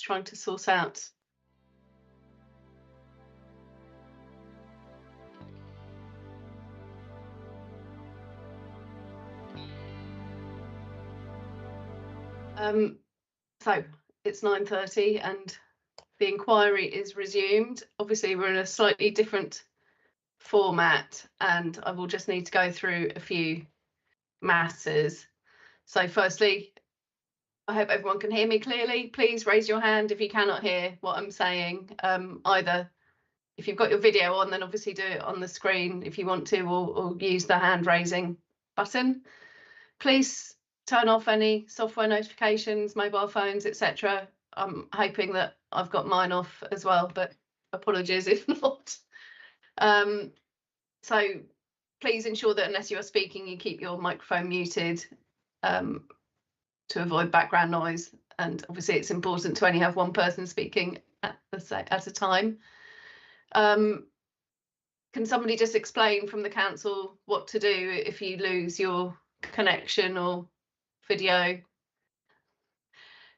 just trying to source out. So it's 9:30 and the inquiry is resumed. Obviously, we're in a slightly different format and I will just need to go through a few matters. So firstly, I hope everyone can hear me clearly. Please raise your hand if you cannot hear what I'm saying. Either if you've got your video on, then obviously do it on the screen if you want to, or use the hand raising button. Please turn off any software notifications, mobile phones, etc. I'm hoping that I've got mine off as well, but apologies if not. So please ensure that unless you are speaking, you keep your microphone muted to avoid background noise. And obviously it's important to only have one person speaking at a time. Can somebody just explain from the council what to do if you lose your connection or video?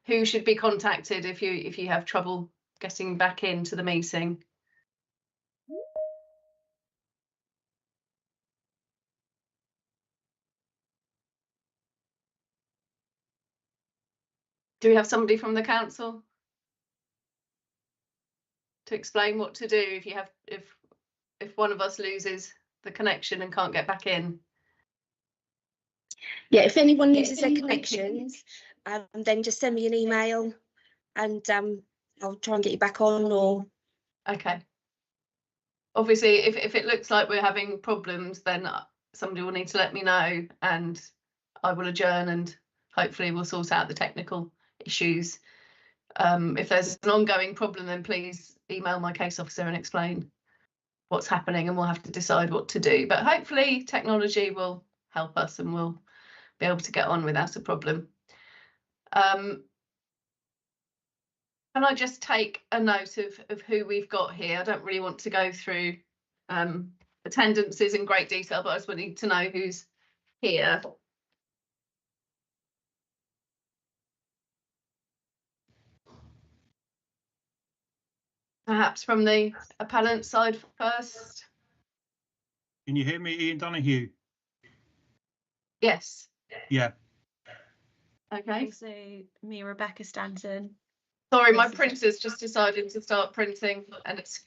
Who should be contacted if you have trouble getting back into the meeting? Do we have somebody from the council to explain what to do if one of us loses the connection and can't get back in? Yeah, if anyone loses their connections, then just send me an email and I'll try and get you back on. Or okay. Obviously, if it looks like we're having problems, then somebody will need to let me know and I will adjourn and hopefully we'll sort out the technical issues. If there's an ongoing problem, then please email my case officer and explain what's happening and we'll have to decide what to do. But hopefully technology will help us and we'll be able to get on without a problem. Can I just take a note of who we've got here? I don't really want to go through attendances in great detail, but I just want to know who's here. Perhaps from the appellant side first. Can you hear me, Ian Donahue? Yes. Yeah. Okay. So me, Rebecca Stanton. Sorry, my printer's just decided to start printing and it's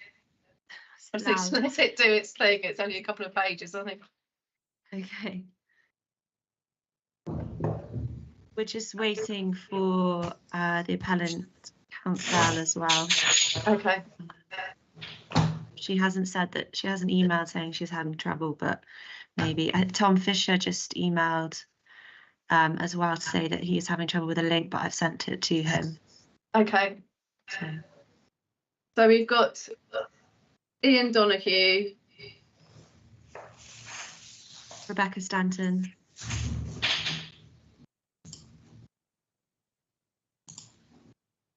let it do its thing. It's only a couple of pages, I think. Okay. We're just waiting for the appellant counsel as well. Okay. She hasn't said that, she hasn't emailed saying she's having trouble, but maybe Tom Fisher just emailed as well to say that he is having trouble with a link, but I've sent it to him. Okay. So we've got Ian Donahue, Rebecca Stanton,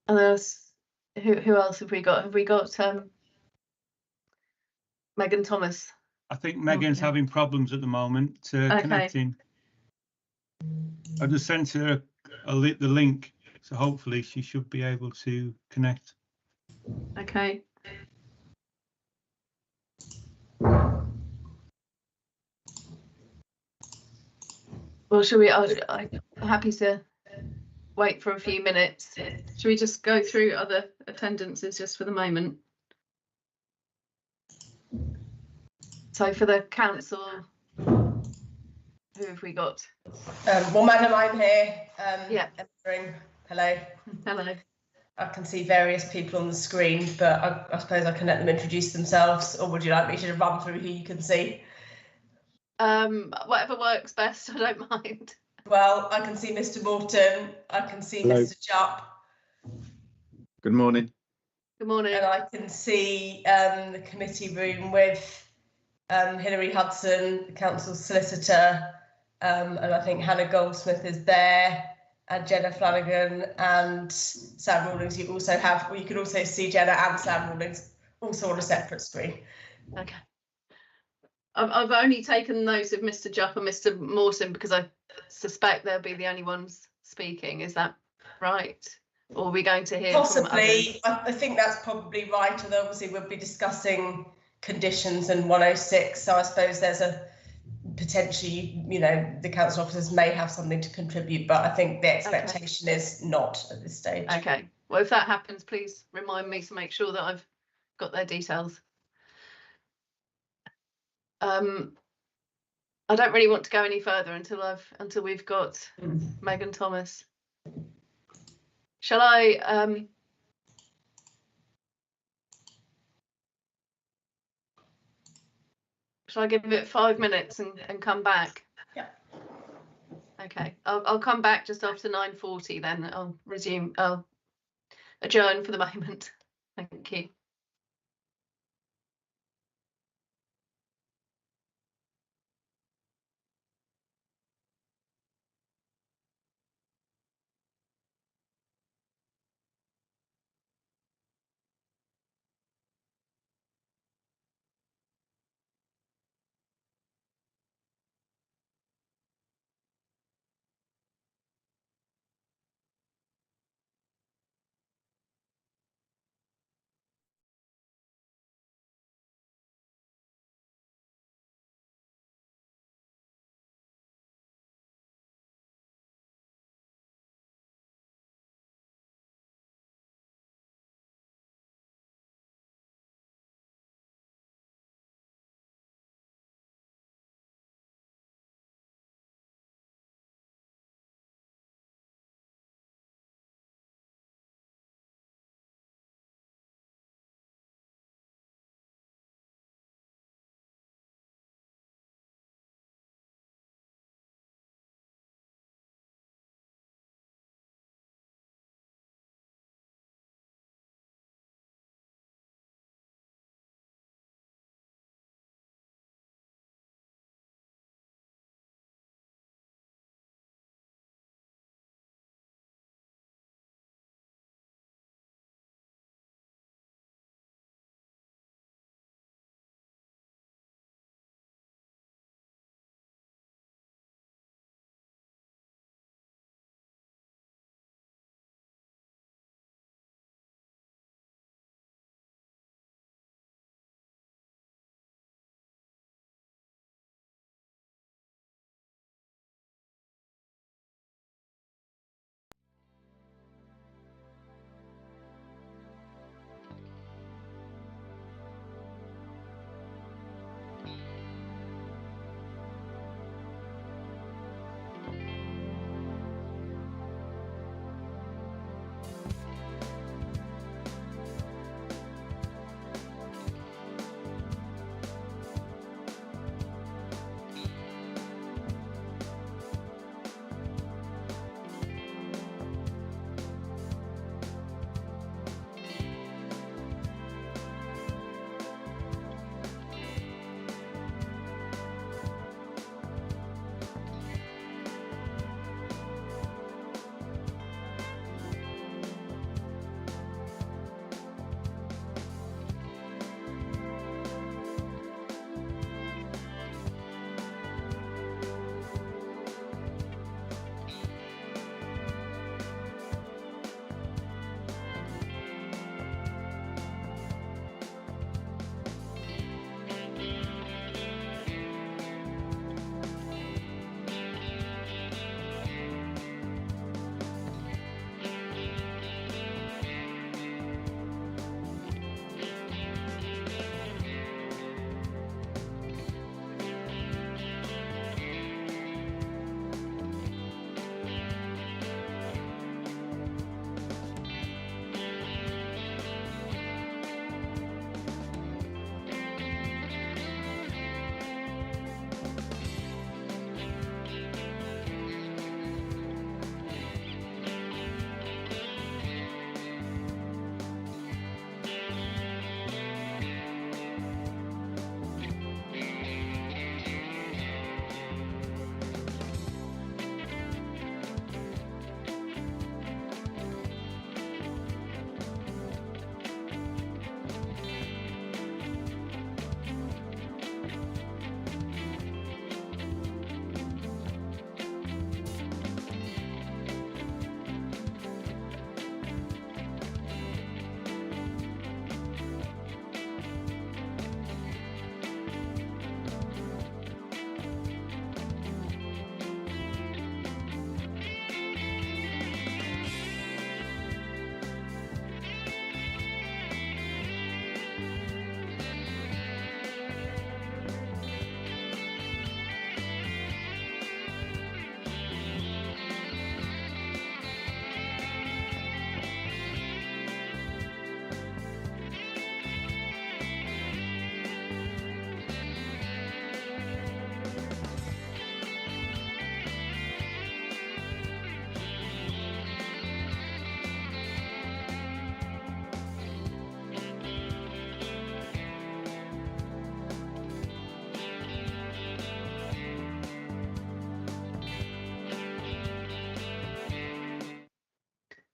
and there's who else have we got? Have we got Megan Thomas? I think Megan's having problems at the moment connecting. I just sent her the link, so hopefully she should be able to connect. Okay. Well, should we? I'm happy to wait for a few minutes. Should we just go through other attendances just for the moment? So for the council, who have we got? Well, Madam, I'm here. Yeah. Hello. Hello. I can see various people on the screen, but I suppose I can let them introduce themselves, or would you like me to run through who you can see? Whatever works best, I don't mind. Well, I can see Mr. Morton, I can see Hello. Mr. Jupp. Good morning. Good morning. And I can see the committee room with Hilary Hudson, the council solicitor, and I think Hannah Goldsmith is there, and Jenna Flanagan and Sam Rawlings. You also have, well, you can also see Jenna and Sam Rawlings also on a separate screen. Okay. I've only taken note of Mr. Jupp and Mr. Morton because I suspect they'll be the only ones speaking. Is that right? Or are we going to hear from others? Possibly. I think that's probably right. And obviously we'll be discussing conditions and 106. So I suppose there's a potentially, you know, the council officers may have something to contribute, but I think the expectation is not at this stage. Okay. Well, if that happens, please remind me to make sure that I've got their details. I don't really want to go any further until we've got Megan Thomas. Shall I give it 5 minutes and come back? Yeah. Okay, I'll come back just after 9:40 then. I'll adjourn for the moment. Thank you.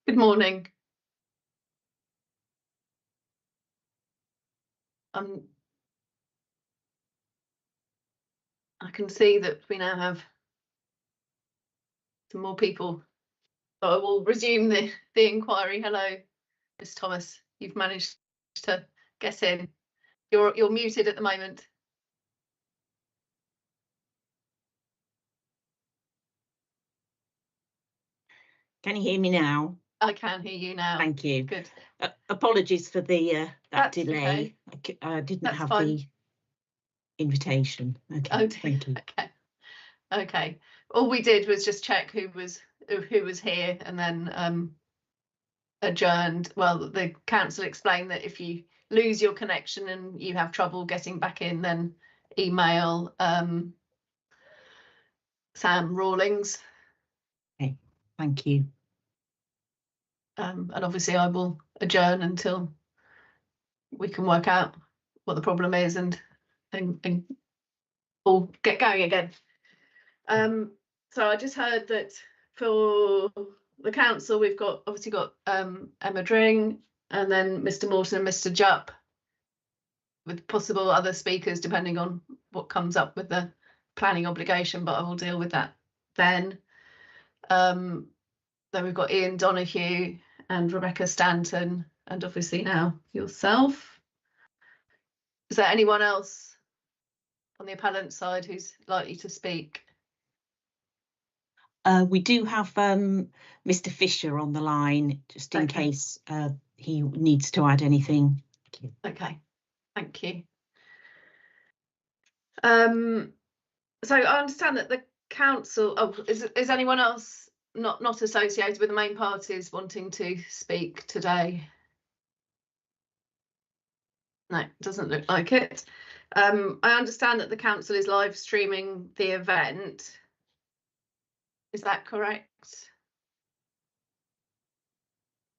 Good morning. I can see that we now have some more people. So I will resume the inquiry. Hello, Ms. Thomas. You've managed to get in. You're muted at the moment. Can you hear me now? I can hear you now. Thank you. Good. Apologies for the that That's delay. okay. I didn't That's have fine. the invitation. Okay, Okay. thank you. Okay. All we did was just check who was here and then adjourned. Well, the council explained that if you lose your connection and you have trouble getting back in, then email Sam Rawlings. Okay, thank you. And obviously I will adjourn until we can work out what the problem is and all get going again. So I just heard that for the council we've obviously got Emma Dring and then Mr. Morton and Mr. Jupp, with possible other speakers depending on what comes up with the planning obligation, but I will deal with that then. Then we've got Ian Donoghue and Rebecca Stanton, and obviously now yourself. Is there anyone else on the appellant side who's likely to speak? We do have Mr. Fisher on the line, just in Okay. case he needs to add anything. Thank you. Okay, thank you. So I understand that the council, is anyone else not associated with the main parties wanting to speak today? No, doesn't look like it. I understand that the council is live streaming the event. Is that correct?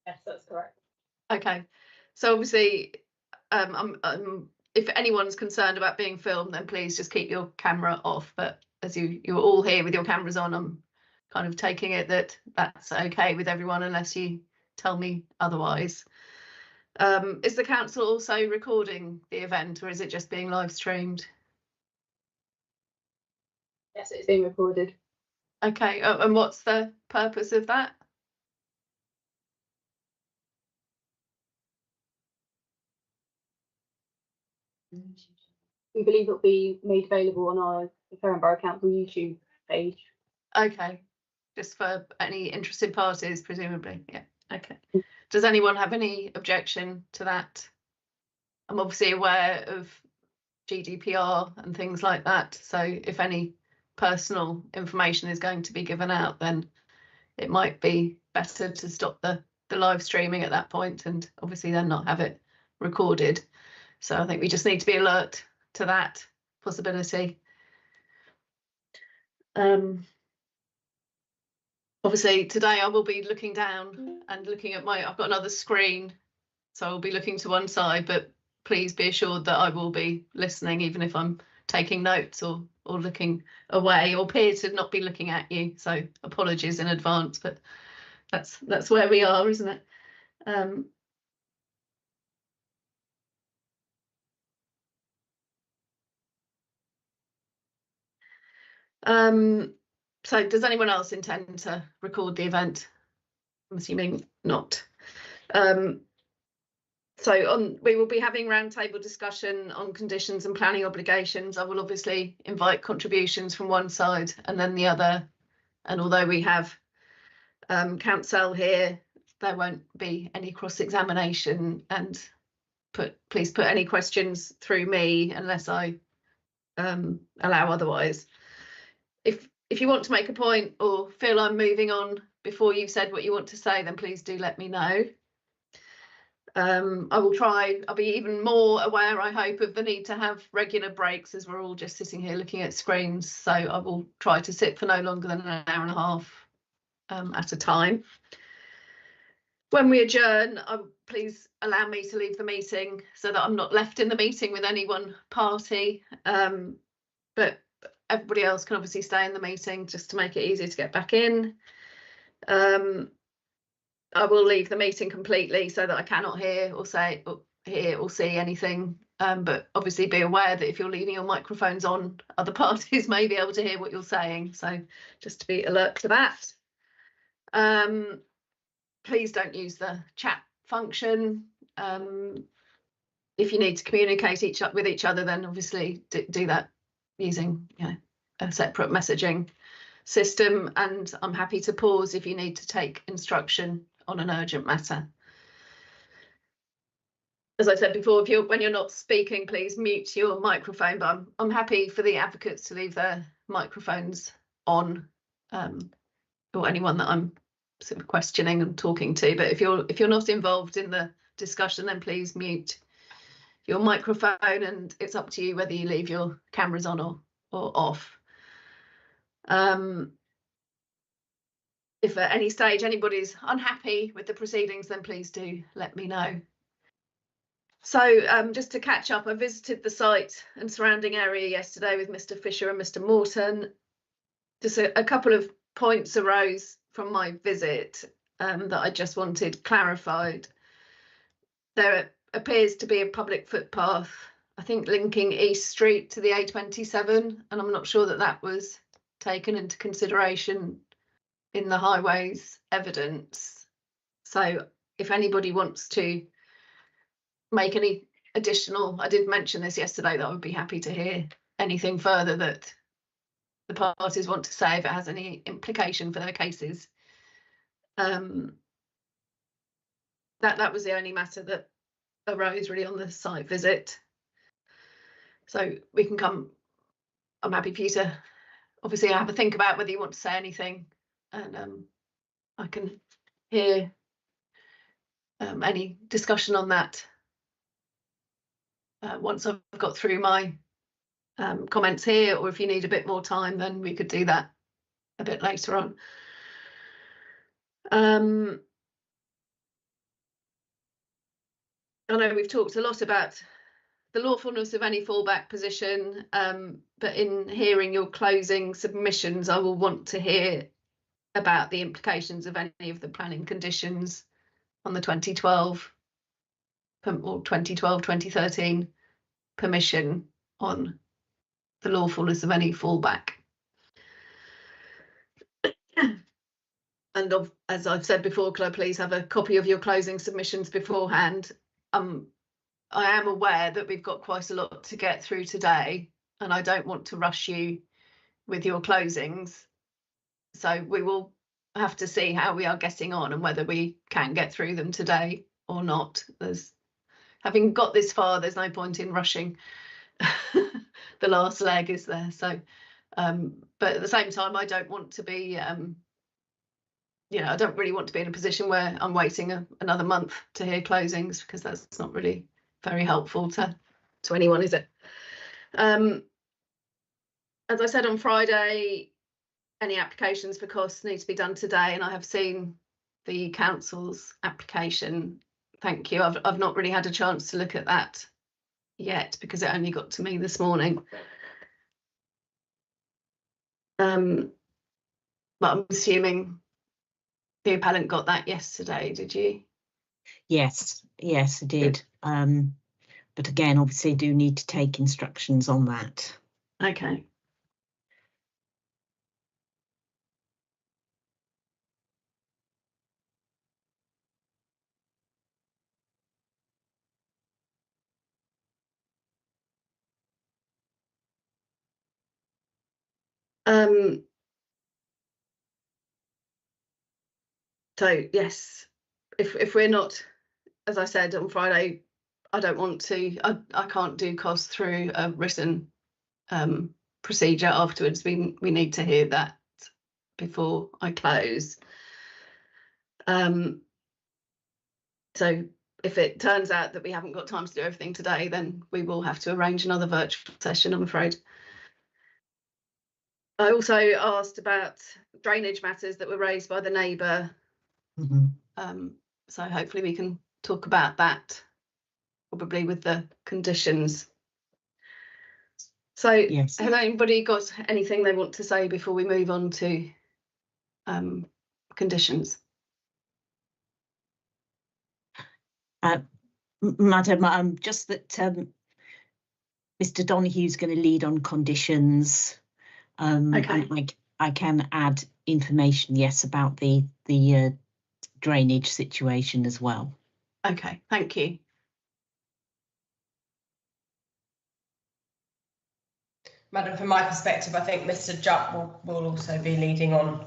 Yes, that's correct. Okay, so obviously, if anyone's concerned about being filmed, then please just keep your camera off. But as you're all here with your cameras on, I'm kind of taking it that that's okay with everyone unless you tell me otherwise. Is the council also recording the event, or is it just being live streamed? Yes, it's being recorded. Okay, and what's the purpose of that? We believe it'll be made available on our Ferren Borough Council YouTube page. Okay, just for any interested parties, presumably. Yeah, okay. Does anyone have any objection to that? I'm obviously aware of GDPR and things like that, so if any personal information is going to be given out, then it might be better to stop the live streaming at that point and obviously then not have it recorded. So I think we just need to be alert to that possibility. Obviously today I will be looking down and looking at I've got another screen, so I'll be looking to one side, but please be assured that I will be listening even if I'm taking notes or looking away or appear to not be looking at you. So apologies in advance, but that's where we are, isn't it? So does anyone else intend to record the event? I'm assuming not. So we will be having roundtable discussion on conditions and planning obligations. I will obviously invite contributions from one side and then the other. And although we have counsel here, there won't be any cross-examination, and please put any questions through me unless I allow otherwise. If you want to make a point or feel I'm moving on before you've said what you want to say, then please do let me know. I'll be even more aware, I hope, of the need to have regular breaks as we're all just sitting here looking at screens. So I will try to sit for no longer than an hour and a half at a time. When we adjourn, please allow me to leave the meeting so that I'm not left in the meeting with any one party. But everybody else can obviously stay in the meeting just to make it easier to get back in. I will leave the meeting completely so that I cannot hear or see anything. But obviously be aware that if you're leaving your microphones on, other parties may be able to hear what you're saying. So just to be alert to that. Please don't use the chat function. If you need to communicate with each other, then obviously do that using a separate messaging system. And I'm happy to pause if you need to take instruction on an urgent matter. As I said before, when you're not speaking, please mute your microphone. But I'm happy for the advocates to leave their microphones on, or anyone that I'm sort of questioning and talking to. But if you're not involved in the discussion, then please mute your microphone, and it's up to you whether you leave your cameras on or off. If at any stage anybody's unhappy with the proceedings, then please do let me know. So just to catch up, I visited the site and surrounding area yesterday with Mr. Fisher and Mr. Morton. Just a couple of points arose from my visit that I just wanted clarified. There appears to be a public footpath, I think, linking East Street to the A27, and I'm not sure that that was taken into consideration in the highways evidence. So if anybody wants to make any additional, I did mention this yesterday, that I would be happy to hear anything further that the parties want to say if it has any implication for their cases. That was the only matter that arose really on the site visit. So we can come, I'm happy for you to obviously have a think about whether you want to say anything, and I can hear any discussion on that once I've got through my comments here, or if you need a bit more time, then we could do that a bit later on. I know we've talked a lot about the lawfulness of any fallback position, but in hearing your closing submissions, I will want to hear about the implications of any of the planning conditions on the 2012 or 2012-2013 permission on the lawfulness of any fallback. And as I've said before, could I please have a copy of your closing submissions beforehand? I am aware that we've got quite a lot to get through today, and I don't want to rush you with your closings. So we will have to see how we are getting on and whether we can get through them today or not. Having got this far, there's no point in rushing the last leg, is there? So, but at the same time, I don't want to be, I don't really want to be in a position where I'm waiting another month to hear closings, because that's not really very helpful to anyone, is it? As I said on Friday, any applications for costs need to be done today, and I have seen the council's application. Thank you. I've not really had a chance to look at that yet because it only got to me this morning. But I'm assuming the appellant got that yesterday, did you? Yes, I did. But again, obviously do need to take instructions on that. Okay. So yes, if we're not, as I said on Friday, I don't want to, I can't do costs through a written procedure afterwards. We need to hear that before I close. So if it turns out that we haven't got time to do everything today, then we will have to arrange another virtual session, I'm afraid. I also asked about drainage matters that were raised by the neighbour. So hopefully we can talk about that, probably with the conditions. So yes. Has anybody got anything they want to say before we move on to conditions? Madam, just that Mr. Donohue's going to lead on conditions. Okay. And I can add information, yes, about the drainage situation as well. Okay, thank you. Madam, from my perspective, I think Mr. Jupp will also be leading on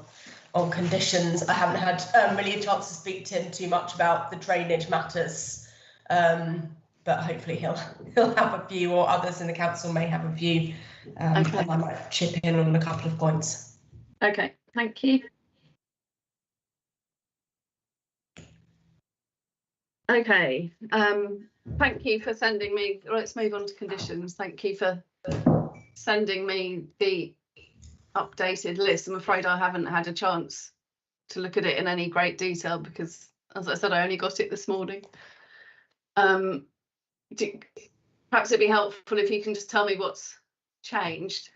conditions. I haven't had really a chance to speak to him too much about the drainage matters, but hopefully he'll have a view, or others in the council may have a view, Okay. and I might chip in on a couple of points. Okay, thank you. Okay, thank you for sending me, let's move on to conditions. Thank you for sending me the updated list. I'm afraid I haven't had a chance to look at it in any great detail because, as I said, I only got it this morning. Perhaps it'd be helpful if you can just tell me what's changed.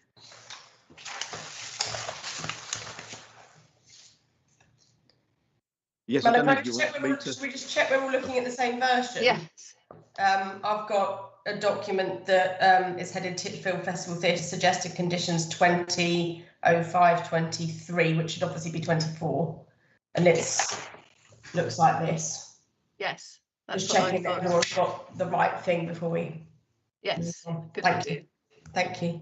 Yes, Madam, I don't know should we just check we're all looking at the same version? Yes. I've got a document that is headed Titchfield Festival Theatre suggested conditions 20/05/23, which should obviously be 24, and it's looks like this. Yes. That's Just what checking I that everyone's got the right thing before we. Yes. Good Thank idea. you. Thank you.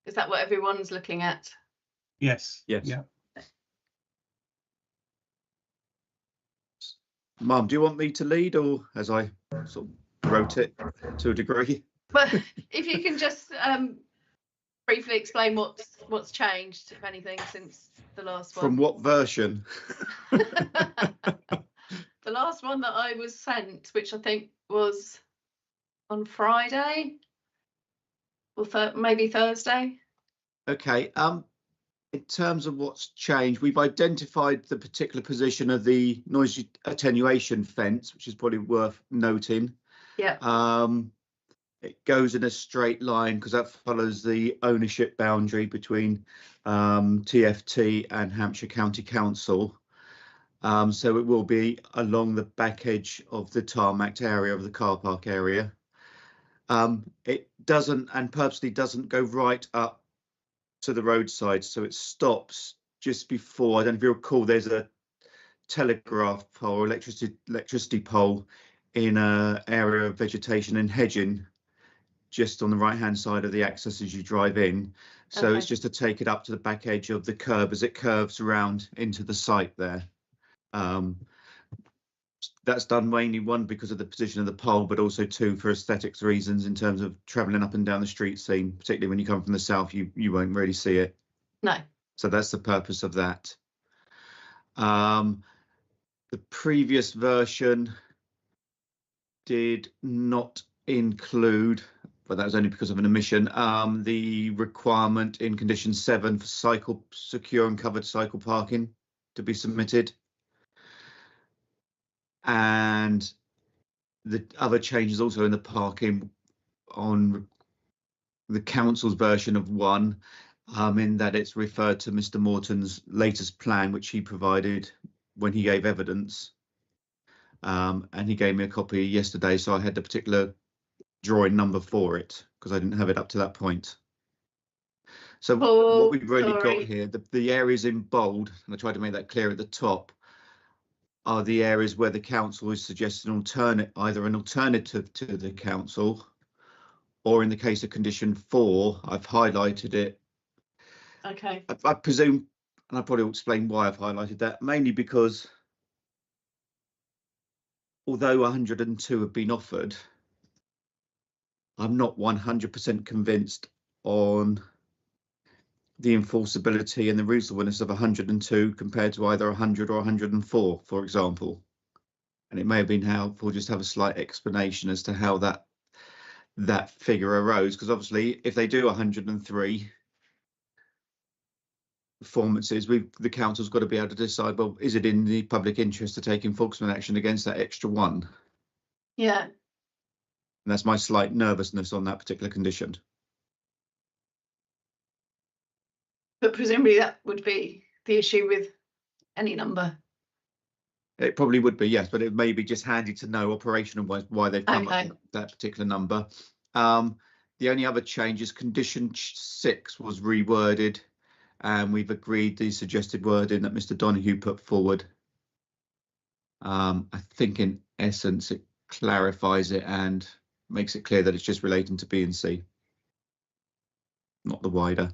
Is that what everyone's looking at? Yes. Yes. Yeah. Mum, do you want me to lead, or as I sort of wrote it to a degree? But if you can just briefly explain what's changed, if anything, since the last one. From what version? The last one that I was sent, which I think was on Friday or maybe Thursday. Okay. In terms of what's changed, we've identified the particular position of the noise attenuation fence, which is probably worth noting. Yeah. It goes in a straight line because that follows the ownership boundary between TFT and Hampshire County Council. So it will be along the back edge of the tarmacked area of the car park area. It doesn't, and purposely doesn't, go right up to the roadside, so it stops just before, I don't know if you recall, there's a telegraph pole, electricity pole in an area of vegetation and hedging just on the right hand side of the access as you drive in. So Okay. It's just to take it up to the back edge of the curb as it curves around into the site there. That's done mainly, one, because of the position of the pole, but also two, for aesthetics reasons in terms of travelling up and down the street scene, particularly when you come from the south, you won't really see it. No. So that's the purpose of that. The previous version did not include, but that was only because of an omission, the requirement in condition 7 for secure and covered cycle parking to be submitted. And the other changes also in the parking on the council's version of 1, in that it's referred to Mr. Morton's latest plan, which he provided when he gave evidence. And he gave me a copy yesterday, so I had the particular drawing number for it because I didn't have it up to that point. So what we've really got here, the areas in bold, and I tried to make that clear at the top, are the areas where the council is suggesting either an alternative to the council, or in the case of condition 4, I've highlighted it. Okay. I presume, and I probably will explain why I've highlighted that, mainly because although 102 have been offered, I'm not 100% convinced on the enforceability and the reasonableness of 102 compared to either 100 or 104, for example. And it may have been helpful just to have a slight explanation as to how that figure arose, because obviously if they do 103 performances, the council's got to be able to decide, well, is it in the public interest to take enforcement action against that extra one? Yeah. And that's my slight nervousness on that particular condition. But presumably that would be the issue with any number. It probably would be, yes, but it may be just handy to know operational wise why they've come up with that particular number. The only other change is condition 6 was reworded, and we've agreed the suggested wording that Mr. Donoghue put forward. I think in essence it clarifies it and makes it clear that it's just relating to B and C, not the wider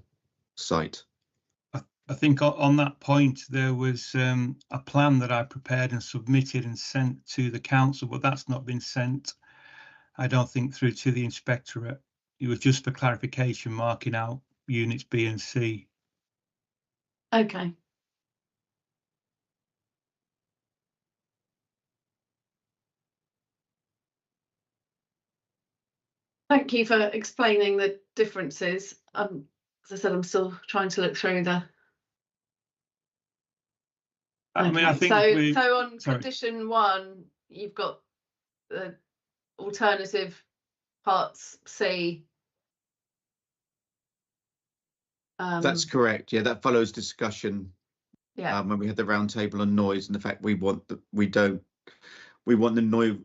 site. I think on that point there was a plan that I prepared and submitted and sent to the council, but that's not been sent, I don't think, through to the inspectorate. It was just for clarification, marking out units B and C. Okay. Thank you for explaining the differences. As I said, I'm still trying to look through the. I mean, I think so on condition 1, you've got the alternative parts C. That's correct. Yeah, that follows discussion. Yeah. When we had the round table on noise and the fact we want the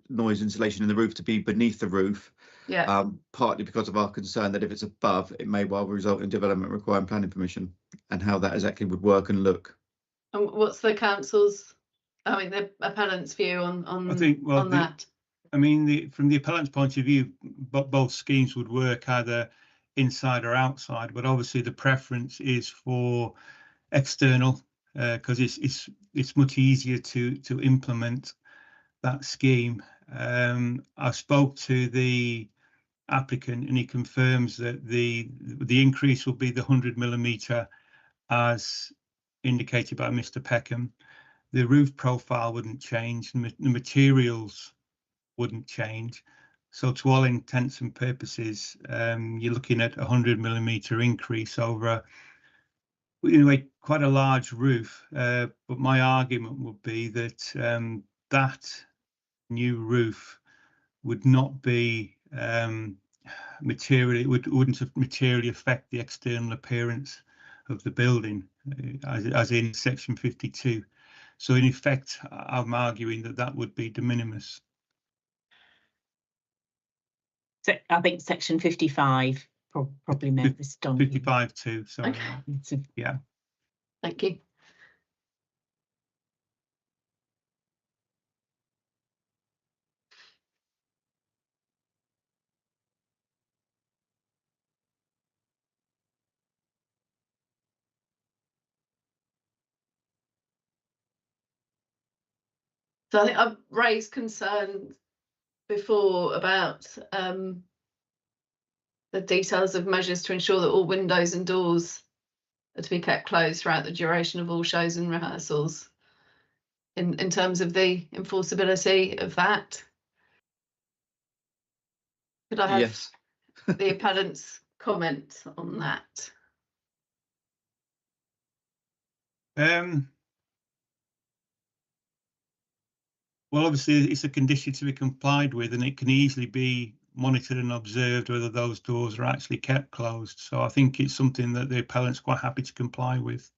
noise insulation in the roof to be beneath the roof. Yeah. Partly because of our concern that if it's above, it may well result in development requiring planning permission, and how that exactly would work and look. And what's the council's, I mean, the appellant's view on I think, well, on that? I mean, from the appellant's point of view, both schemes would work either inside or outside, but obviously the preference is for external, because it's much easier to implement that scheme. I spoke to the applicant and he confirms that the increase will be the 100mm as indicated by Mr. Peckham. The roof profile wouldn't change, the materials wouldn't change. So to all intents and purposes, you're looking at a 100mm increase over quite a large roof. But my argument would be that that new roof would not be materially, wouldn't have materially affect the external appearance of the building, as in section 52. So in effect, I'm arguing that that would be de minimis. So I think section 55 probably meant this done. 55 too, sorry. Okay. Yeah. Thank you. So I think I've raised concerns before about the details of measures to ensure that all windows and doors are to be kept closed throughout the duration of all shows and rehearsals. In terms of the enforceability of that, could I have the appellant's comment on that? Well, obviously, it's a condition to be complied with, and it can easily be monitored and observed whether those doors are actually kept closed. So I think it's something that the appellant's quite happy to comply with.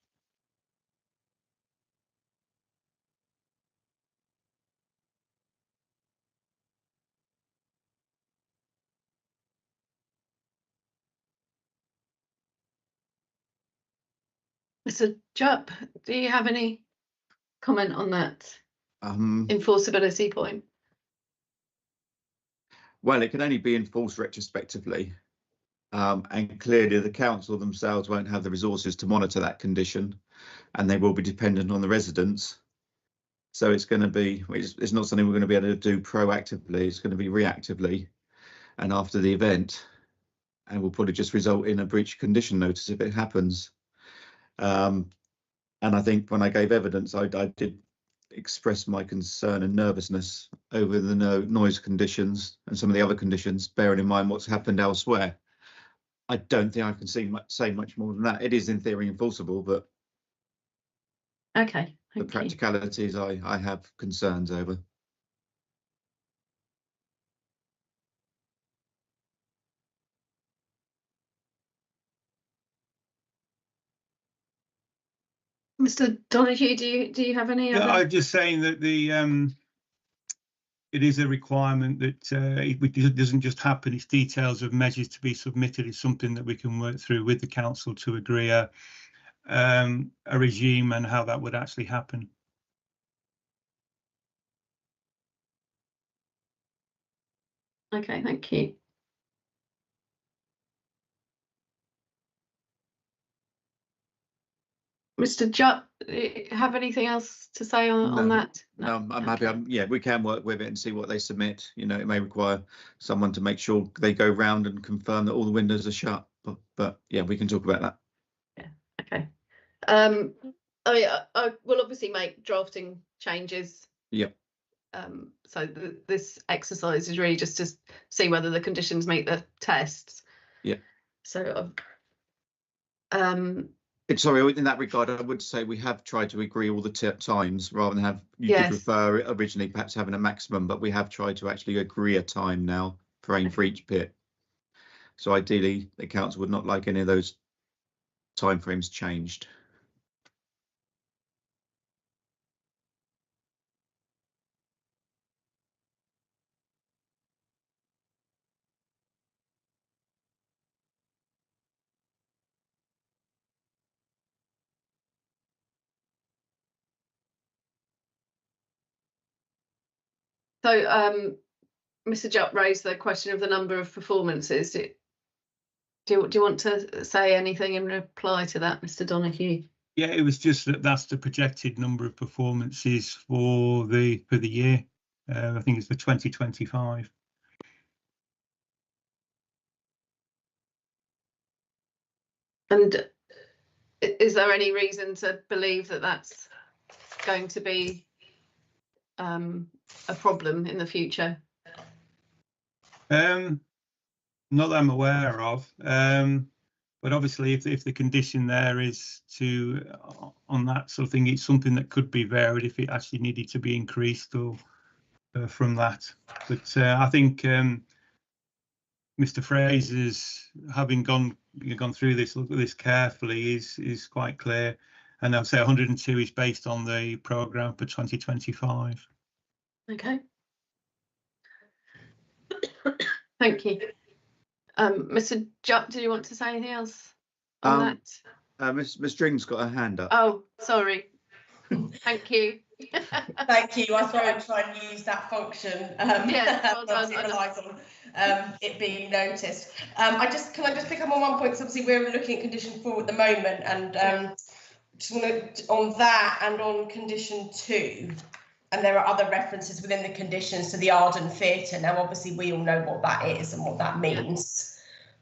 Mr. Jupp, do you have any comment on that enforceability point? Well, it can only be enforced retrospectively, and clearly the council themselves won't have the resources to monitor that condition, and they will be dependent on the residents. So it's going to be, it's not something we're going to be able to do proactively, it's going to be reactively and after the event, and will probably just result in a breach condition notice if it happens. And I think when I gave evidence, I did express my concern and nervousness over the noise conditions and some of the other conditions, bearing in mind what's happened elsewhere. I don't think I can say much more than that. It is in theory enforceable, but okay, the practicalities I have concerns over. Mr. Donoghue, do you have any Yeah, other? I'm just saying that it is a requirement that it doesn't just happen. It's details of measures to be submitted. It's something that we can work through with the council to agree a regime and how that would actually happen. Okay, thank you. Mr. Jupp, have anything else to say on that? No, I'm happy. Yeah, we can work with it and see what they submit. You know, it may require someone to make sure they go round and confirm that all the windows are shut. But yeah, we can talk about that. Yeah. Okay. I will obviously make drafting changes. Yep. So this exercise is really just to see whether the conditions meet the tests. Yeah. So Sorry, in that regard, I would say we have tried to agree all the times rather than have, you Yes. did refer originally perhaps having a maximum, but we have tried to actually agree a time now frame for each pit. So ideally, the council would not like any of those timeframes changed. Mr. Jupp raised the question of the number of performances. Do you want to say anything in reply to that, Mr. Donoghue? Yeah, it was just that's the projected number of performances for the year. I think it's for 2025. And is there any reason to believe that that's going to be a problem in the future? Not that I'm aware of, but obviously if the condition there is to on that sort of thing, it's something that could be varied if it actually needed to be increased or from that. But I think Mr. Fraser's, having gone through this, look at this carefully, is quite clear, and I'll say 102 is based on the programme for 2025. Okay. Thank you. Mr. Jupp, do you want to say anything else on that? Ms. String's got her hand up. Oh, sorry. Thank you. Thank you. I thought I'd try and use that function. Yeah, well done. Obviously relies on it being noticed. Can I just pick up on one point? Because obviously we're looking at condition 4 at the moment, and just want to, on that and on condition 2. And there are other references within the conditions to the Arden Theatre. Now, obviously, we all know what that is and what that means.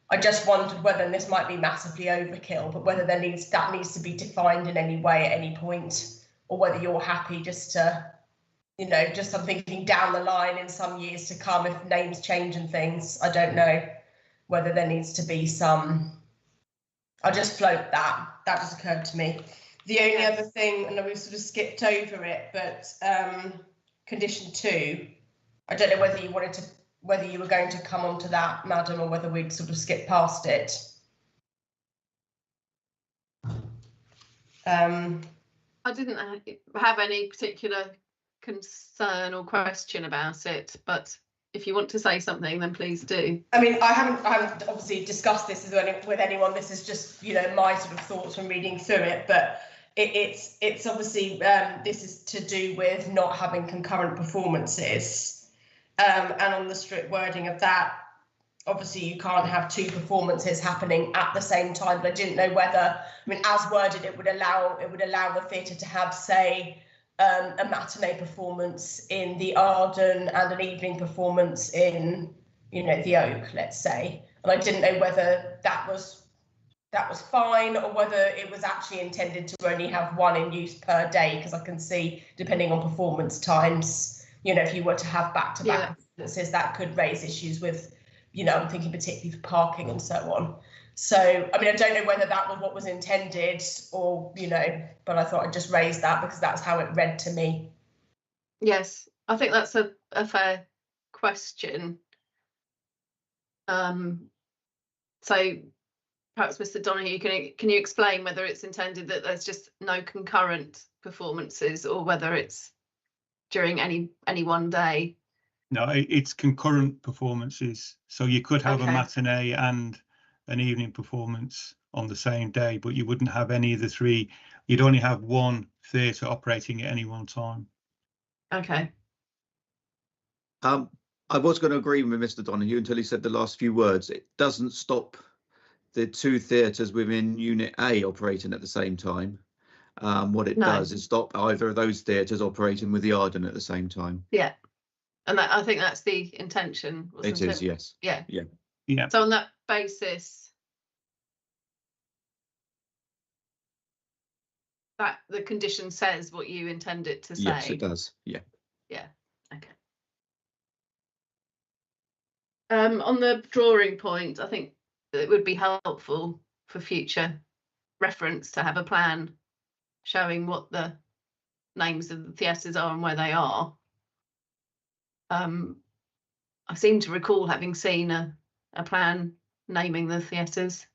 I just wondered whether, and this might be massively overkill, but whether that needs to be defined in any way at any point, or whether you're happy just to, you know, just I'm thinking down the line in some years to come, if names change and things, I don't know whether there needs to be some. I'll just float that. That just occurred to me. The only other thing, and we sort of skipped over it, but condition 2, I don't know whether you were going to come on to that, madam, or whether we'd sort of skip past it. I didn't have any particular concern or question about it, but if you want to say something, then please do. I mean, I haven't obviously discussed this with anyone. This is just, you know, my sort of thoughts from reading through it, but it's obviously this is to do with not having concurrent performances, and on the strict wording of that, obviously you can't have 2 performances happening at the same time. But I didn't know whether, I mean, as worded, it would allow the theatre to have, say, a matinee performance in the Arden and an evening performance in, you know, the Oak, let's say. And I didn't know whether that was fine, or whether it was actually intended to only have 1 in use per day, because I can see, depending on performance times, you know, if you were to have back-to-back performances, that could raise issues with, you know, I'm thinking particularly for parking and so on. So, I mean, I don't know whether that was what was intended, or, you know, but I thought I'd just raise that because that's how it read to me. Yes, I think that's a fair question. So perhaps Mr. Donoghue, can you explain whether it's intended that there's just no concurrent performances or whether it's during any one day? No, it's concurrent performances. So you could have a Okay. matinee and an evening performance on the same day, but you wouldn't have any of the three. You'd only have one theatre operating at any one time. Okay. I was going to agree with Mr. Donoghue until he said the last few words. It doesn't stop the two theatres within Unit A operating at the same time. What it No. does is stop either of those theatres operating with the Arden at the same time. Yeah. And that, I think that's the intention, wasn't It is, yes. Yeah. Yeah. So on that basis, that the condition says what you intend it to say. Yes, it does. Yeah. Yeah. Okay. On the drawing point, I think it would be helpful for future reference to have a plan showing what the names of the theatres are and where they are. I seem to recall having seen a plan naming the theatres.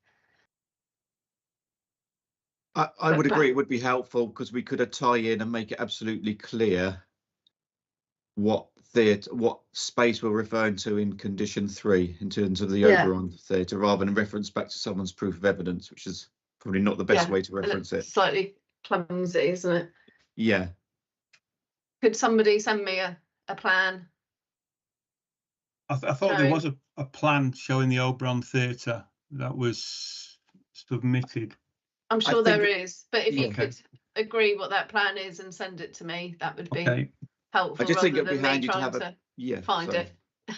I would agree it would be helpful because we could tie in and make it absolutely clear what space we're referring to in condition 3 in terms of the Oberon theatre, rather than reference back to someone's proof of evidence, which is probably not the best way to reference it. Slightly clumsy, isn't it? Yeah. Could somebody send me a plan? I thought there was a plan showing the Oberon Theatre that was submitted. I'm sure there is, but if you Okay. could agree what that plan is and send it to me, that would be Okay. helpful. I just think rather it'd be than me handy to trying have a find sorry. it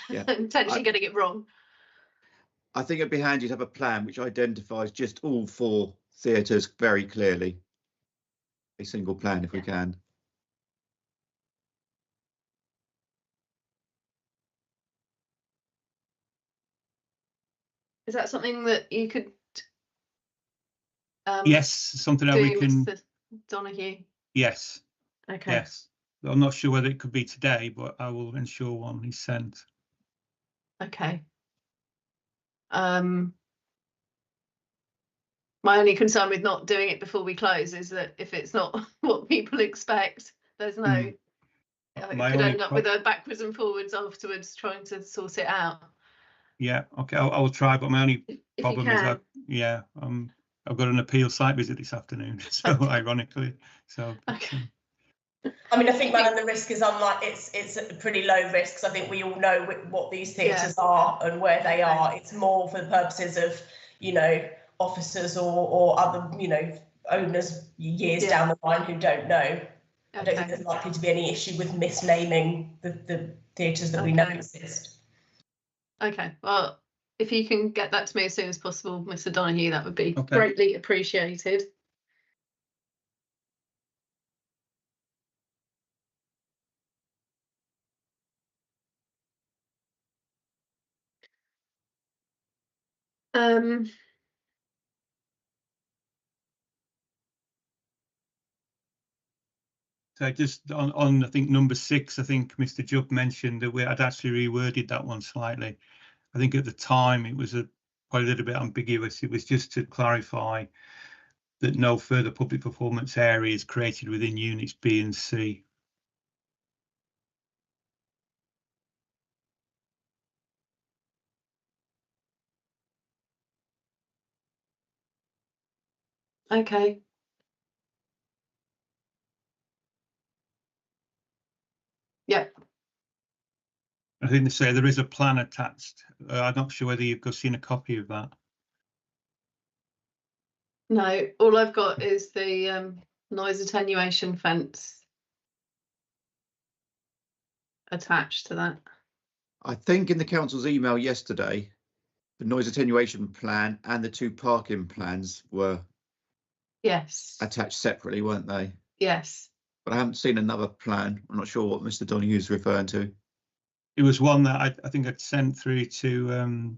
Yeah. and potentially getting it wrong. I think it'd be handy to have a plan which identifies just all 4 theatres very clearly. A single plan if we can. Is that something that you could? Yes, something that do, we can. Mr. Donoghue? Yes. Okay. Yes. I'm not sure whether it could be today, but I will ensure one is sent. Okay. My only concern with not doing it before we close is that if it's not what people expect, there's no. Mm. It My could only end up with a backwards and forwards afterwards trying to sort it out. Yeah. Okay. I'll try, but my only If problem you is can. that I've got an appeal site visit this afternoon. So Okay. ironically, so. Okay. I mean, I think man, the risk is unlike it's a pretty low risk. So I think we all know what these theatres are and where they are. It's more for the purposes of, you know, officers or other, you know, owners years down the line who don't know. I don't think there's likely to be any issue with misnaming the theatres that we know exist. Okay, well, if you can get that to me as soon as possible, Mr. Donoghue, that would be greatly appreciated. So just on I think number 6, I think Mr. Jubb mentioned that we had actually reworded that one slightly. I think at the time it was quite a little bit ambiguous. It was just to clarify that no further public performance area is created within units B and C. Okay. Yeah. I think they say there is a plan attached. I'm not sure whether you've seen a copy of that. No, all I've got is the noise attenuation fence attached to that. I think in the council's email yesterday, the noise attenuation plan and the 2 parking plans were attached separately, weren't they? Yes. But I haven't seen another plan. I'm not sure what Mr. Donoghue is referring to. It was one that I think I'd sent through to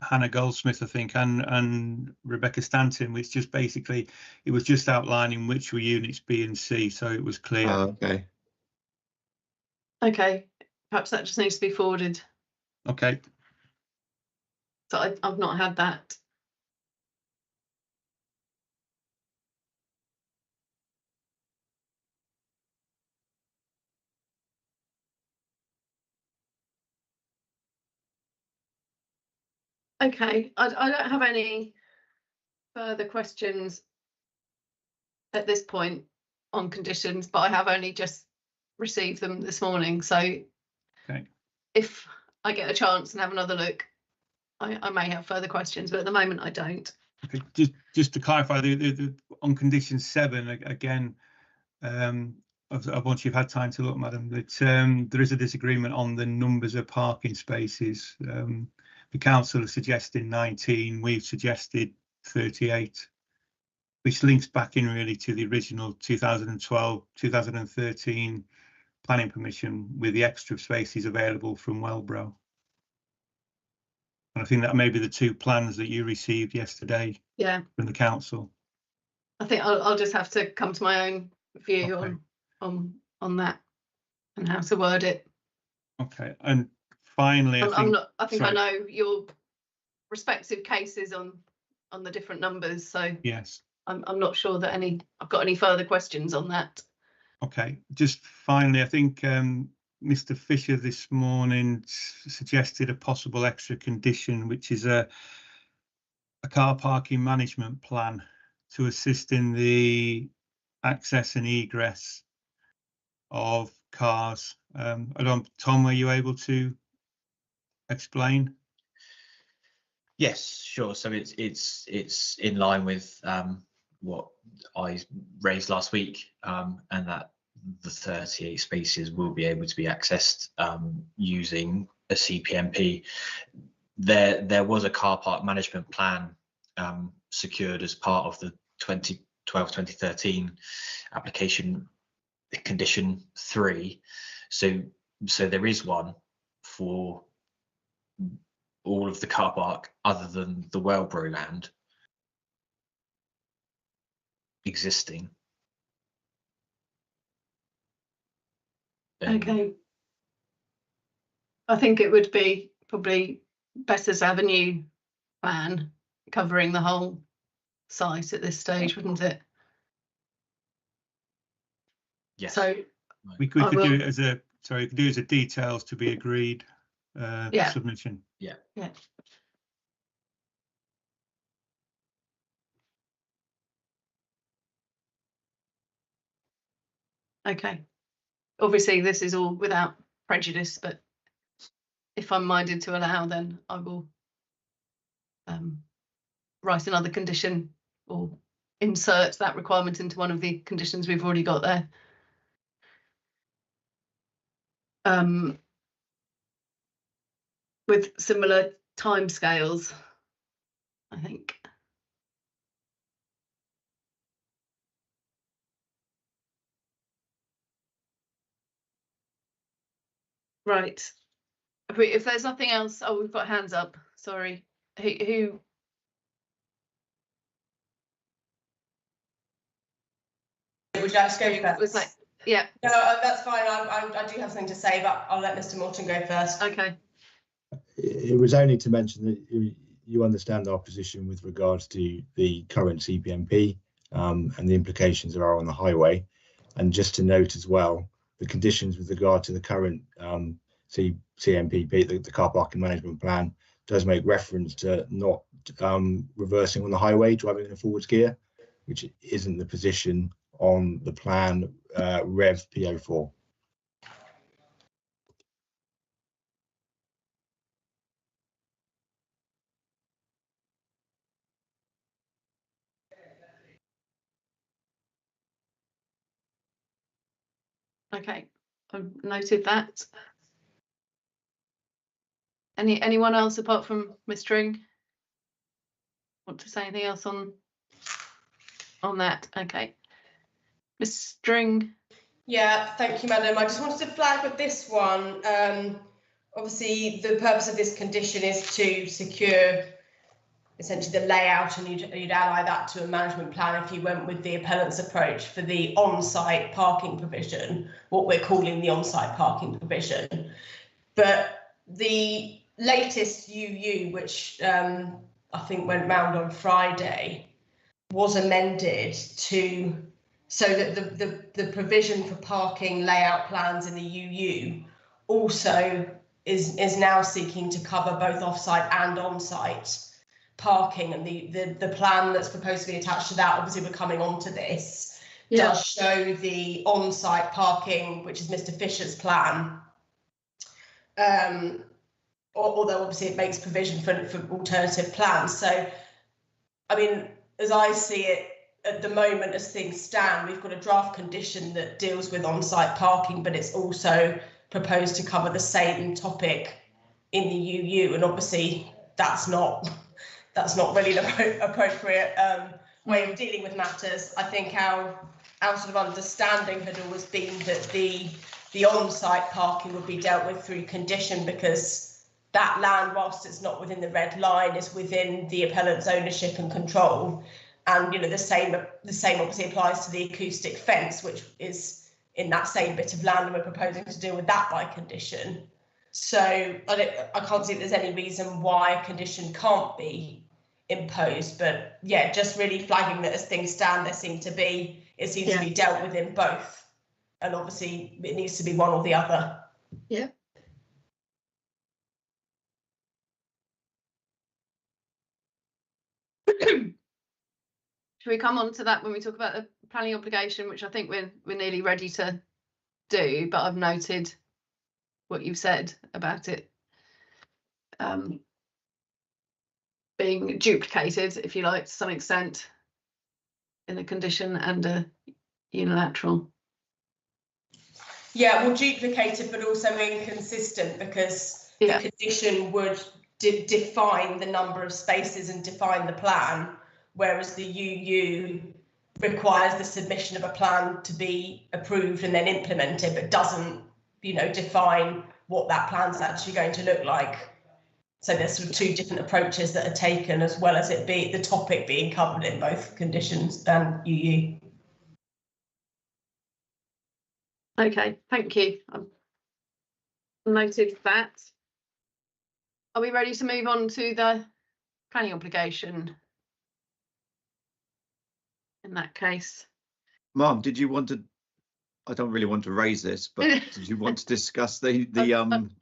Hannah Goldsmith, I think, and Rebecca Stanton, which just basically, it was just outlining which were units B and C, so it was clear. Oh, okay. Okay, perhaps that just needs to be forwarded. Okay. So I've not had that. Okay, I don't have any further questions at this point on conditions, but I have only just received them this morning. So Okay. if I get a chance and have another look, I may have further questions, but at the moment I don't. Okay, just to clarify, the on condition 7 again, once you've had time to look, madam, that there is a disagreement on the numbers of parking spaces. The council is suggesting 19, we've suggested 38, which links back in really to the original 2012-2013 planning permission with the extra spaces available from Wellborough. And I think that may be the 2 plans that you received yesterday. Yeah, from the council. I think I'll just have to come to my own view Okay. on that and how to word it. Okay, and finally, I'm not. I think sorry. I know your respective cases on the different numbers, so Yes. I'm not sure that I've got any further questions on that. Okay, just finally, I think Mr. Fisher this morning suggested a possible extra condition, which is a car parking management plan to assist in the access and egress of cars. Tom, are you able to explain? Yes, sure. So it's in line with what I raised last week, and that the 38 spaces will be able to be accessed using a CPMP. There was a car park management plan secured as part of the 2012-2013 application, condition 3. So there is one for all of the car park other than the Wellborough land existing. Okay. I think it would be probably better to have a new plan covering the whole site at this stage, wouldn't it? Yes. So We could do it as a details to be agreed Yeah. submission. Yeah. Yeah. Okay. Obviously, this is all without prejudice, but if I'm minded to allow, then I will write another condition or insert that requirement into one of the conditions we've already got there. With similar timescales, I think. Right. If there's nothing else, oh, we've got hands up. Sorry. Who? Would you like to go first? Was that? Yeah. No, that's fine. I do have something to say, but I'll let Mr. Morton go first. Okay. It was only to mention that you understand our position with regards to the current CPMP and the implications there are on the highway. And just to note as well, the conditions with regard to the current CMPP, the car parking management plan, does make reference to not reversing on the highway, driving in a forwards gear, which isn't the position on the plan Rev PO4. Okay. I've noted that. Anyone else apart from Ms. String want to say anything else on that? Okay. Ms. String. Yeah, thank you, madam. I just wanted to flag with this one. Obviously, the purpose of this condition is to secure essentially the layout, and you'd ally that to a management plan if you went with the appellant's approach for the on-site parking provision, what we're calling the on-site parking provision. But the latest UU, which I think went round on Friday, was amended to so that the provision for parking layout plans in the UU also is now seeking to cover both off-site and on-site parking, and the plan that's proposed to be attached to that, obviously we're coming on to this, does show the on-site parking, which is Mr. Fisher's plan. Although obviously it makes provision for alternative plans. So, I mean, as I see it at the moment, as things stand, we've got a draft condition that deals with on-site parking, but it's also proposed to cover the same topic in the UU, and obviously that's not really the appropriate way of dealing with matters. I think our sort of understanding had always been that the on-site parking would be dealt with through condition, because that land, whilst it's not within the red line, is within the appellant's ownership and control. And, you know, the same obviously applies to the acoustic fence, which is in that same bit of land, and we're proposing to deal with that by condition. So I can't see that there's any reason why a condition can't be imposed. But yeah, just really flagging that as things stand, it seems to be dealt with in both. And obviously it needs to be one or the other. Yeah. Should we come on to that when we talk about the planning obligation, which I think we're nearly ready to do, but I've noted what you've said about it being duplicated, if you like, to some extent in a condition and a unilateral. Yeah, well, duplicated, but also inconsistent, because the condition would define the number of spaces and define the plan, whereas the UU requires the submission of a plan to be approved and then implemented, but doesn't, you know, define what that plan's actually going to look like. So there's sort of two different approaches that are taken, as well as it be the topic being covered in both conditions and UU. Okay, thank you. I've noted that. Are we ready to move on to the planning obligation? In that case, Mum, did you want to? I don't really want to raise this, but did you want to discuss the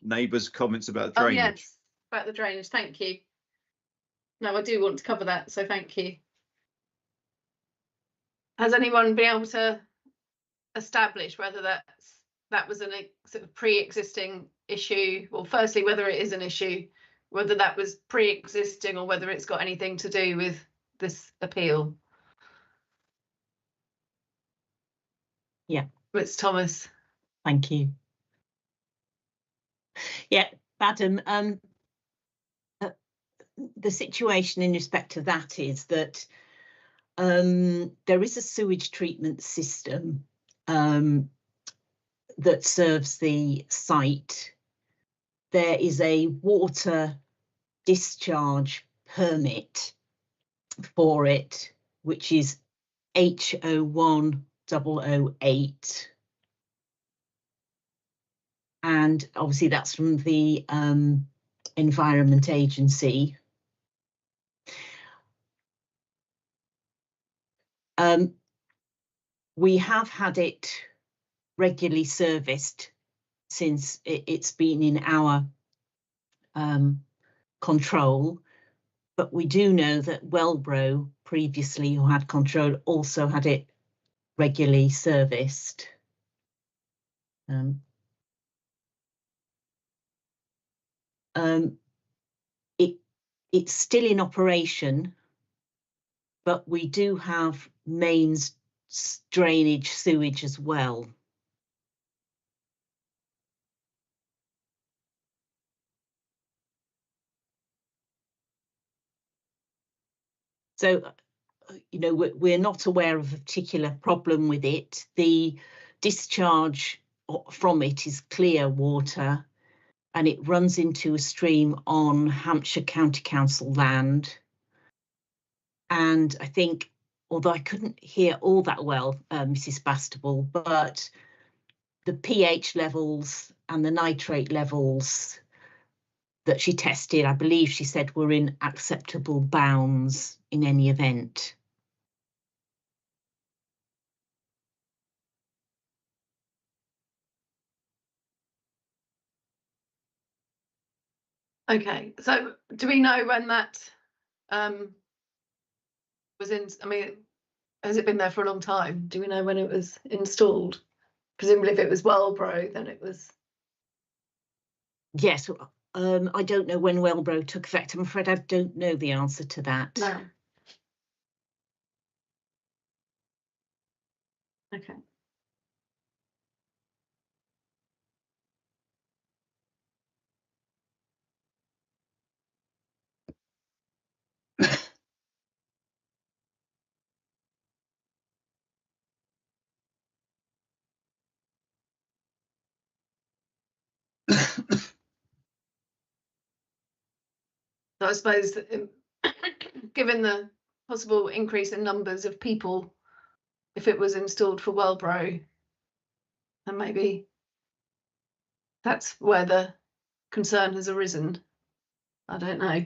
neighbours' comments about drainage? Oh, yes, about the drainage. Thank you. No, I do want to cover that, so thank you. Has anyone been able to establish whether that was a sort of pre-existing issue? Well, firstly, whether it is an issue, whether that was pre-existing, or whether it's got anything to do with this appeal? Yeah. It's Thomas. Thank you. Yeah, Adam, the situation in respect to that is that there is a sewage treatment system that serves the site. There is a water discharge permit for it, which is H01008. And obviously that's from the Environment Agency. We have had it regularly serviced since it's been in our control, but we do know that Wellbro previously, who had control, also had it regularly serviced. It's still in operation, but we do have mains drainage sewage as well. So, you know, we're not aware of a particular problem with it. The discharge from it is clear water, and it runs into a stream on Hampshire County Council land. And I think, although I couldn't hear all that well, Mrs. Bastable, but the pH levels and the nitrate levels that she tested, I believe she said, were in acceptable bounds in any event. Okay, so do we know when that was in? I mean, has it been there for a long time? Do we know when it was installed? Presumably, if it was Wellbro, then it was. Yes, I don't know when Wellbro took effect. I'm afraid I don't know the answer to that. No. Okay. So I suppose that, given the possible increase in numbers of people, if it was installed for Wellbro, then maybe that's where the concern has arisen. I don't know.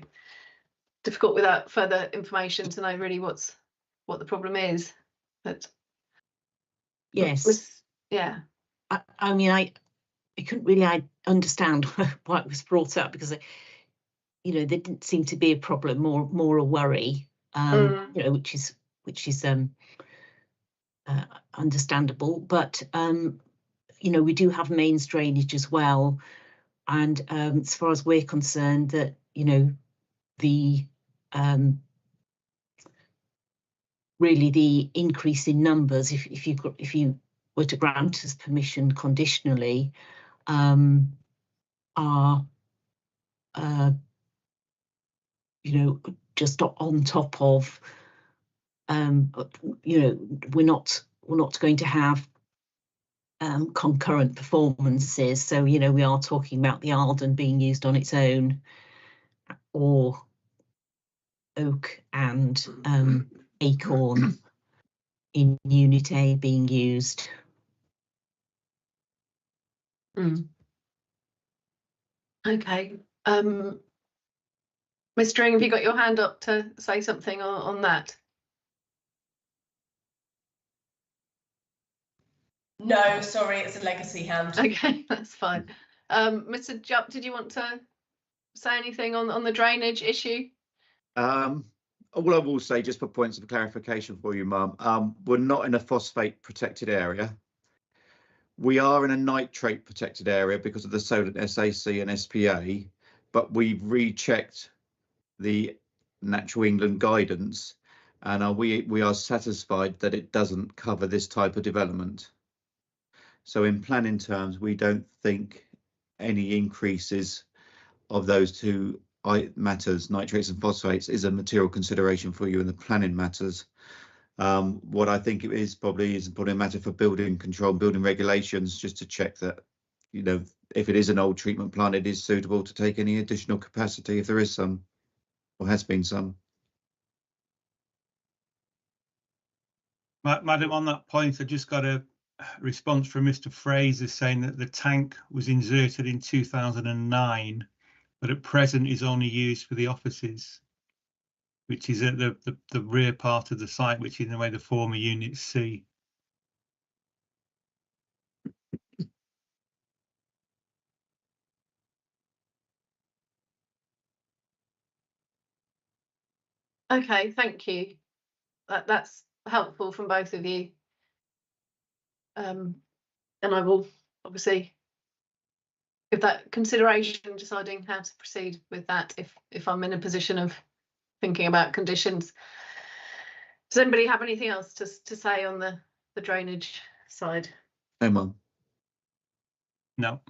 Difficult without further information to know really what the problem is. But yes, yeah. I mean, I couldn't really understand why it was brought up, because you know, there didn't seem to be a problem, more a worry, you know, which is understandable. But you know, we do have mains drainage as well, and as far as we're concerned, that, you know, the really the increase in numbers, if you were to grant us permission conditionally, are you know, just on top of, you know, we're not going to have concurrent performances. So, you know, we are talking about the Arden being used on its own, or Oak and Acorn in Unit A being used. Okay. Ms. String, have you got your hand up to say something on that? No, sorry, it's a legacy hand. Okay, that's fine. Mr. Jupp, did you want to say anything on the drainage issue? All I will say, just for points of clarification for you, Mum, we're not in a phosphate protected area. We are in a nitrate protected area because of the Solent SAC and SPA, but we've rechecked the Natural England guidance, and we are satisfied that it doesn't cover this type of development. So in planning terms, we don't think any increases of those two matters, nitrates and phosphates, is a material consideration for you in the planning matters. What I think it is probably a matter for building control, building regulations, just to check that, you know, if it is an old treatment plant, it is suitable to take any additional capacity if there is some, or has been some. Madam, on that point, I just got a response from Mr. Fraser saying that the tank was inserted in 2009, but at present is only used for the offices, which is at the rear part of the site, which is in the way the former Unit C. Okay, thank you. That's helpful from both of you. And I will obviously give that consideration, deciding how to proceed with that if I'm in a position of thinking about conditions. Does anybody have anything else to say on the drainage side? No, Mum. No.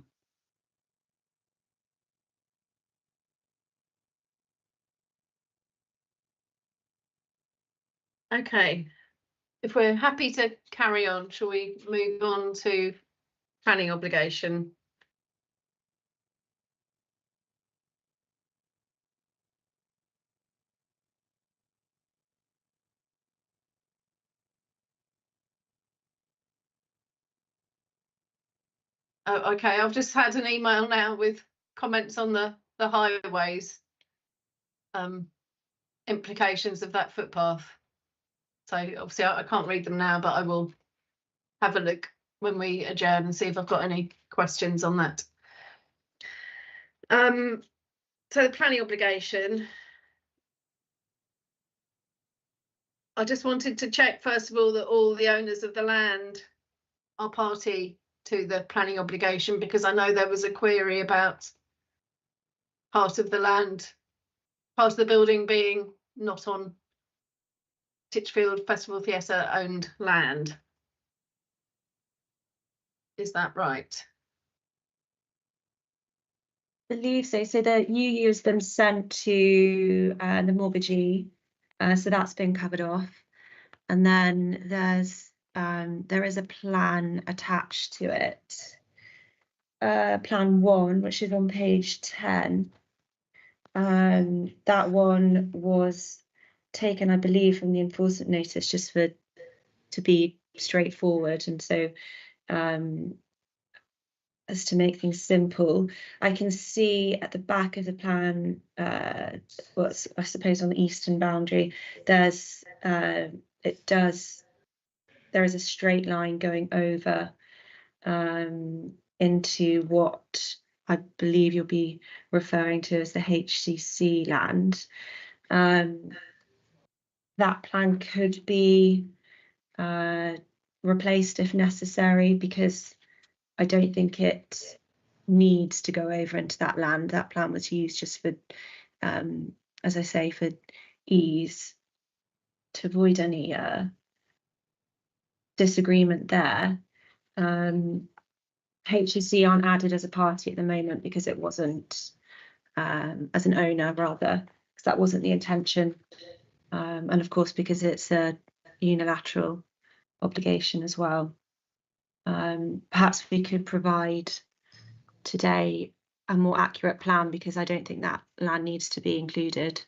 Okay, if we're happy to carry on, shall we move on to planning obligation? Oh, okay, I've just had an email now with comments on the highways implications of that footpath. So obviously I can't read them now, but I will have a look when we adjourn and see if I've got any questions on that. So the planning obligation. I just wanted to check first of all that all the owners of the land are party to the planning obligation, because I know there was a query about part of the land, part of the building being not on Titchfield Festival Theatre owned land. Is that right? I believe so. So the UU has been sent to the mortgagee, so that's been covered off. And then there is a plan attached to it. Plan 1, which is on page 10. That one was taken, I believe, from the enforcement notice, just to be straightforward. And so as to make things simple, I can see at the back of the plan, what's I suppose on the eastern boundary, there is a straight line going over into what I believe you'll be referring to as the HCC land. That plan could be replaced if necessary, because I don't think it needs to go over into that land. That plan was used just for, as I say, for ease, to avoid any disagreement there. HCC aren't added as a party at the moment because it wasn't, as an owner rather, because that wasn't the intention. And of course, because it's a unilateral obligation as well. Perhaps we could provide today a more accurate plan, because I don't think that land needs to be included.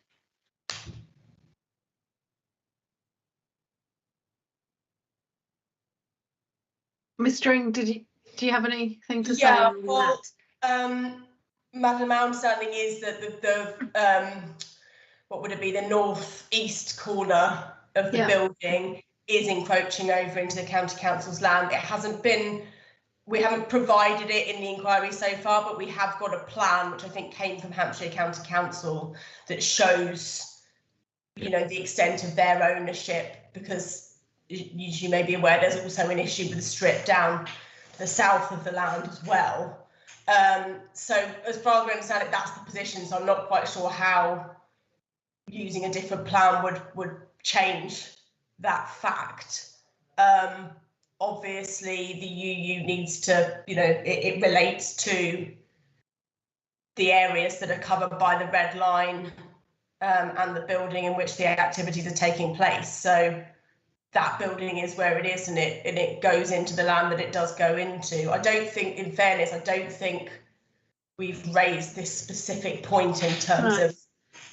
Mr. Ing, do you have anything to say? Yeah, on well, that? Madam, my understanding is that the what would it be, the northeast corner of the building is encroaching over into the county council's land. It hasn't been, we haven't provided it in the inquiry so far, but we have got a plan which I think came from Hampshire County Council that shows, you know, the extent of their ownership, because you may be aware there's also an issue with the strip down the south of the land as well. So as far as I understand it, that's the position. So I'm not quite sure how using a different plan would change that fact. Obviously the UU needs to, you know, it relates to the areas that are covered by the red line and the building in which the activities are taking place. So that building is where it is, and it goes into the land that it does go into. I don't think, in fairness, I don't think we've raised this specific point in terms of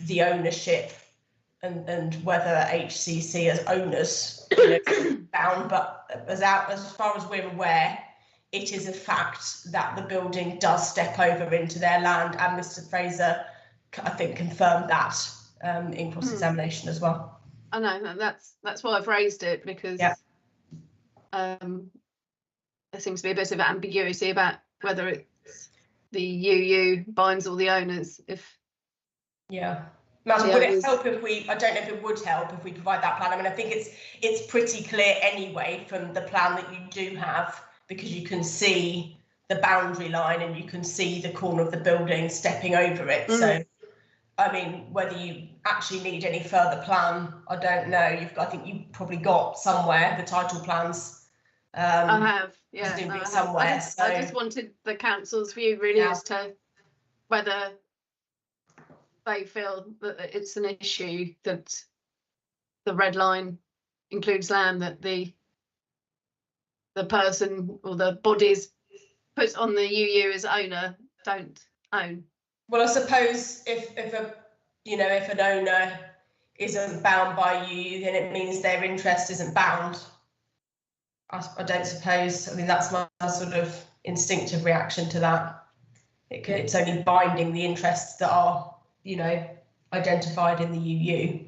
the ownership and whether HCC as owners, you know, bound, but as far as we're aware, it is a fact that the building does step over into their land, and Mr. Fraser, I think, confirmed that in cross-examination as well. I know, that's why I've raised it, because there seems to be a bit of ambiguity about whether it's the UU binds all the owners. Madam, would it help if we, I don't know if it would help if we provide that plan. I mean, I think it's pretty clear anyway from the plan that you do have, because you can see the boundary line and you can see the corner of the building stepping over it. So, I mean, whether you actually need any further plan, I don't know. I think you've probably got somewhere the title plans. I have, yeah. Somewhere. I just wanted the council's view really as to whether they feel that it's an issue that the red line includes land that the person or the bodies put on the UU as owner don't own. Well, I suppose if an owner isn't bound by UU, then it means their interest isn't bound. I don't suppose. I mean, that's my sort of instinctive reaction to that. It's only binding the interests that are, you know, identified in the UU.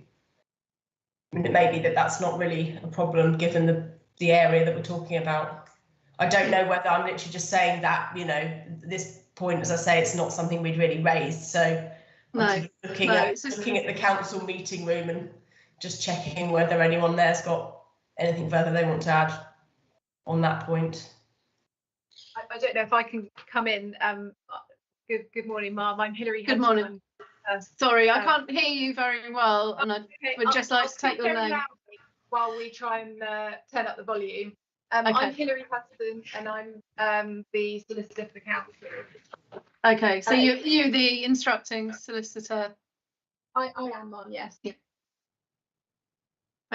I mean, it may be that that's not really a problem given the area that we're talking about. I don't know whether I'm literally just saying that, you know, this point, as I say, it's not something we'd really raised. So No, looking no, at it's just- looking at the council meeting room and just checking whether anyone there's got anything further they want to add on that point. I don't know if I can come in. Good morning, Marv. I'm Hilary. Good Hudson. morning. Sorry, I um, can't hear you very well, and I would just like to take your very name. loudly while we try and turn up the volume. Okay. I'm Hilary Hudson, and I'm the solicitor for the council. Okay, so you the instructing solicitor. I am on, yes.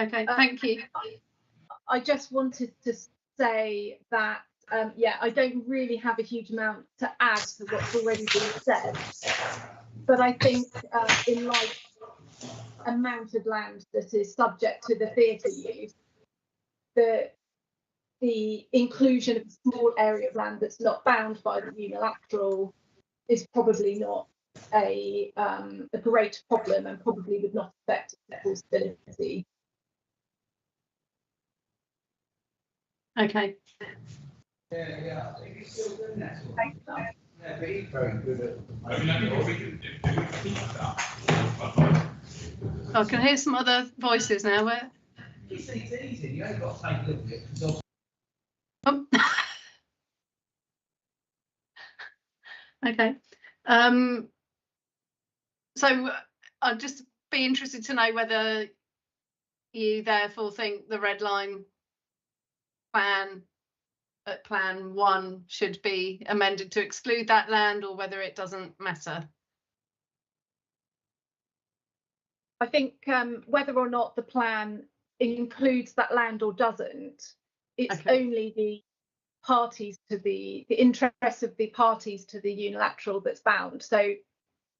Okay, thank you. I just wanted to say that yeah, I don't really have a huge amount to add to what's already been said, but I think in light amount of land that is subject to the theatre use, the inclusion of a small area of land that's not bound by the unilateral is probably not a great problem, and probably would not affect enforceability. Okay. I can hear some other voices now. Where? It's easy. You ain't got to take a little bit. Okay. So I'd just be interested to know whether you therefore think the red line plan at Plan 1 should be amended to exclude that land, or whether it doesn't matter. I think whether or not the plan includes that land or doesn't, it's only the parties to the interests of the parties to the unilateral that's bound. So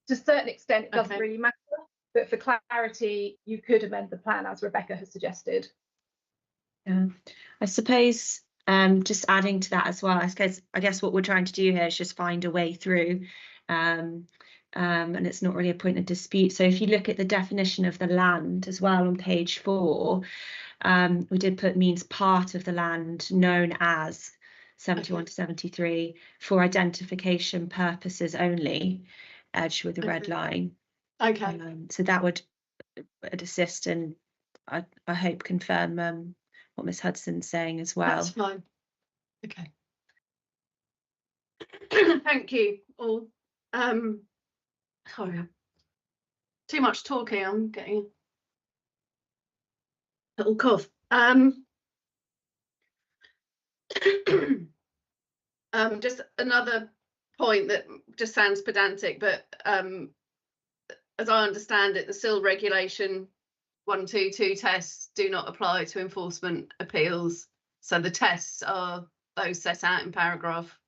to a certain extent, it doesn't really matter. But for clarity, you could amend the plan as Rebecca has suggested. Yeah, I suppose just adding to that as well, I guess what we're trying to do here is just find a way through, and it's not really a point of dispute. So if you look at the definition of the land as well on page 4, we did put means part of the land known as 71 to 73 for identification purposes only, edged with a red line. Okay. So that would assist and I hope confirm what Miss Hudson's saying as well. That's fine. Okay. Thank you all. Sorry, too much talking. I'm getting a little cough. Just another point that just sounds pedantic, but as I understand it, the SIL regulation 122 tests do not apply to enforcement appeals. So the tests are those set out in paragraph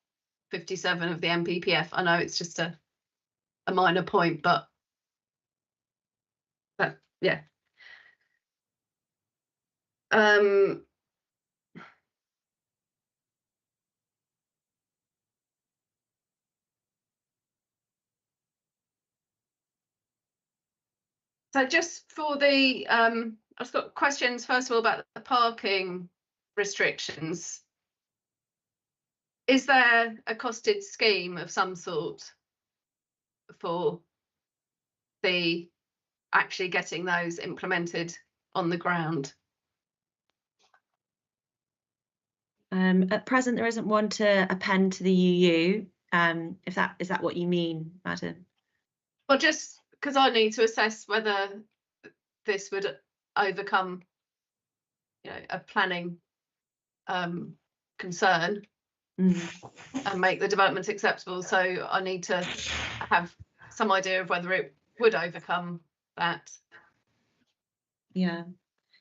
57 of the MPPF. I know it's just a minor point, but yeah. So just for the, I've got questions first of all about the parking restrictions. Is there a costed scheme of some sort for the actually getting those implemented on the ground? At present, there isn't one to append to the UU. Is that what you mean, Madam? Well, just because I need to assess whether this would overcome, a planning concern and make the development acceptable. So I need to have some idea of whether it would overcome that. Yeah.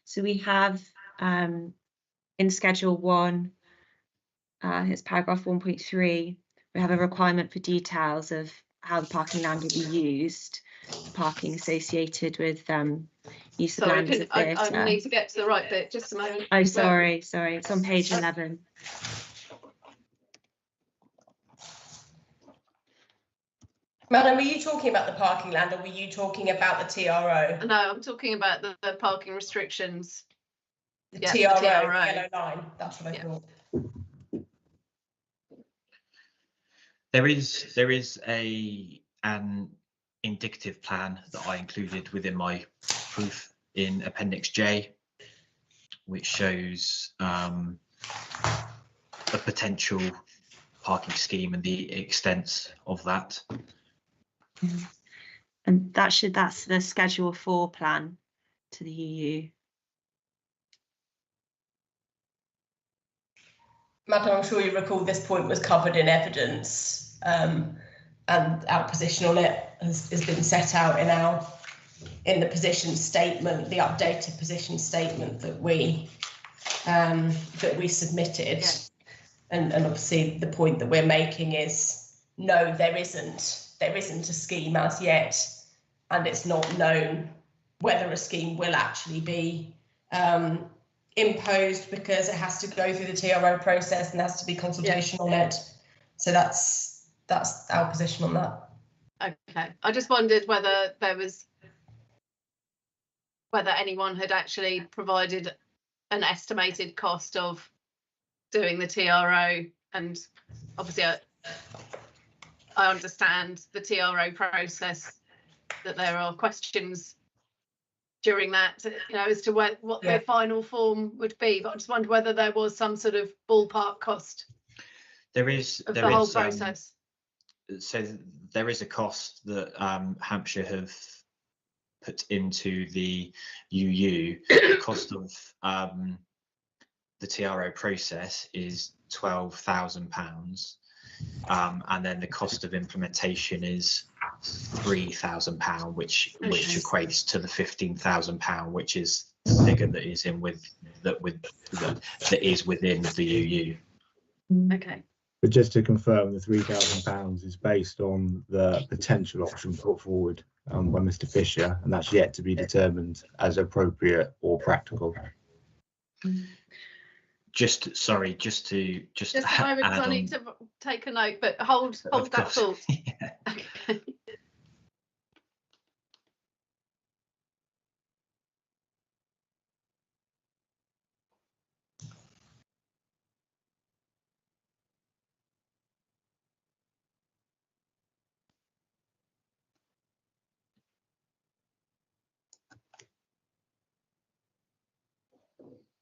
So we have in Schedule 1, it's paragraph 1.3. We have a requirement for details of how the parking land will be used, parking associated with use of land as a theatre. I need to get to the right bit, just a moment. Oh, sorry, it's on page 11. Madam, were you talking about the parking land, or were you talking about the TRO? No, I'm talking about the parking restrictions. The Yeah, TRO, the TRO. yellow line. That's what I thought. There is an indicative plan that I included within my proof in Appendix J, which shows a potential parking scheme and the extent of that. And that's the Schedule 4 plan to the UU. Madam, I'm sure you recall this point was covered in evidence, and our position on it has been set out in the position statement, the updated position statement that we submitted. Yeah. And obviously the point that we're making is no, there isn't a scheme as yet, and it's not known whether a scheme will actually be imposed, because it has to go through the TRO process and there has to be consultation on it. So that's our position on that. Okay, I just wondered whether anyone had actually provided an estimated cost of doing the TRO, and obviously I understand the TRO process, that there are questions during that, you know, as to what the final form would be, but I just wonder whether there was some sort of ballpark cost. There is of the whole process. So there is a cost that Hampshire have put into the UU. The cost of the TRO process is £12,000, and then the cost of implementation is £3,000, which equates to the £15,000, which is the figure that is that is within the UU. Okay. But just to confirm, the £3,000 is based on the potential option put forward by Mr. Fisher, and that's yet to be determined as appropriate or practical. Just I need to take a note, but hold that thought. Yeah. Okay.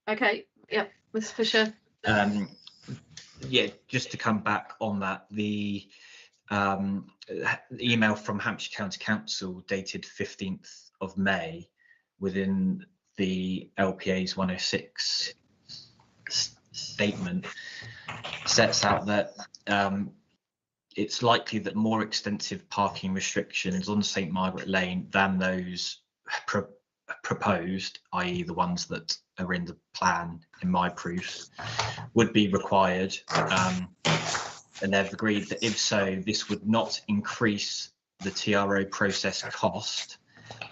Okay, yeah, Ms. Fisher. Yeah, just to come back on that, the email from Hampshire County Council dated 15th of May within the LPA's 106 statement sets out that it's likely that more extensive parking restrictions on St Margaret Lane than those proposed, i.e. the ones that are in the plan in my proofs, would be required, and they've agreed that if so, this would not increase the TRO process cost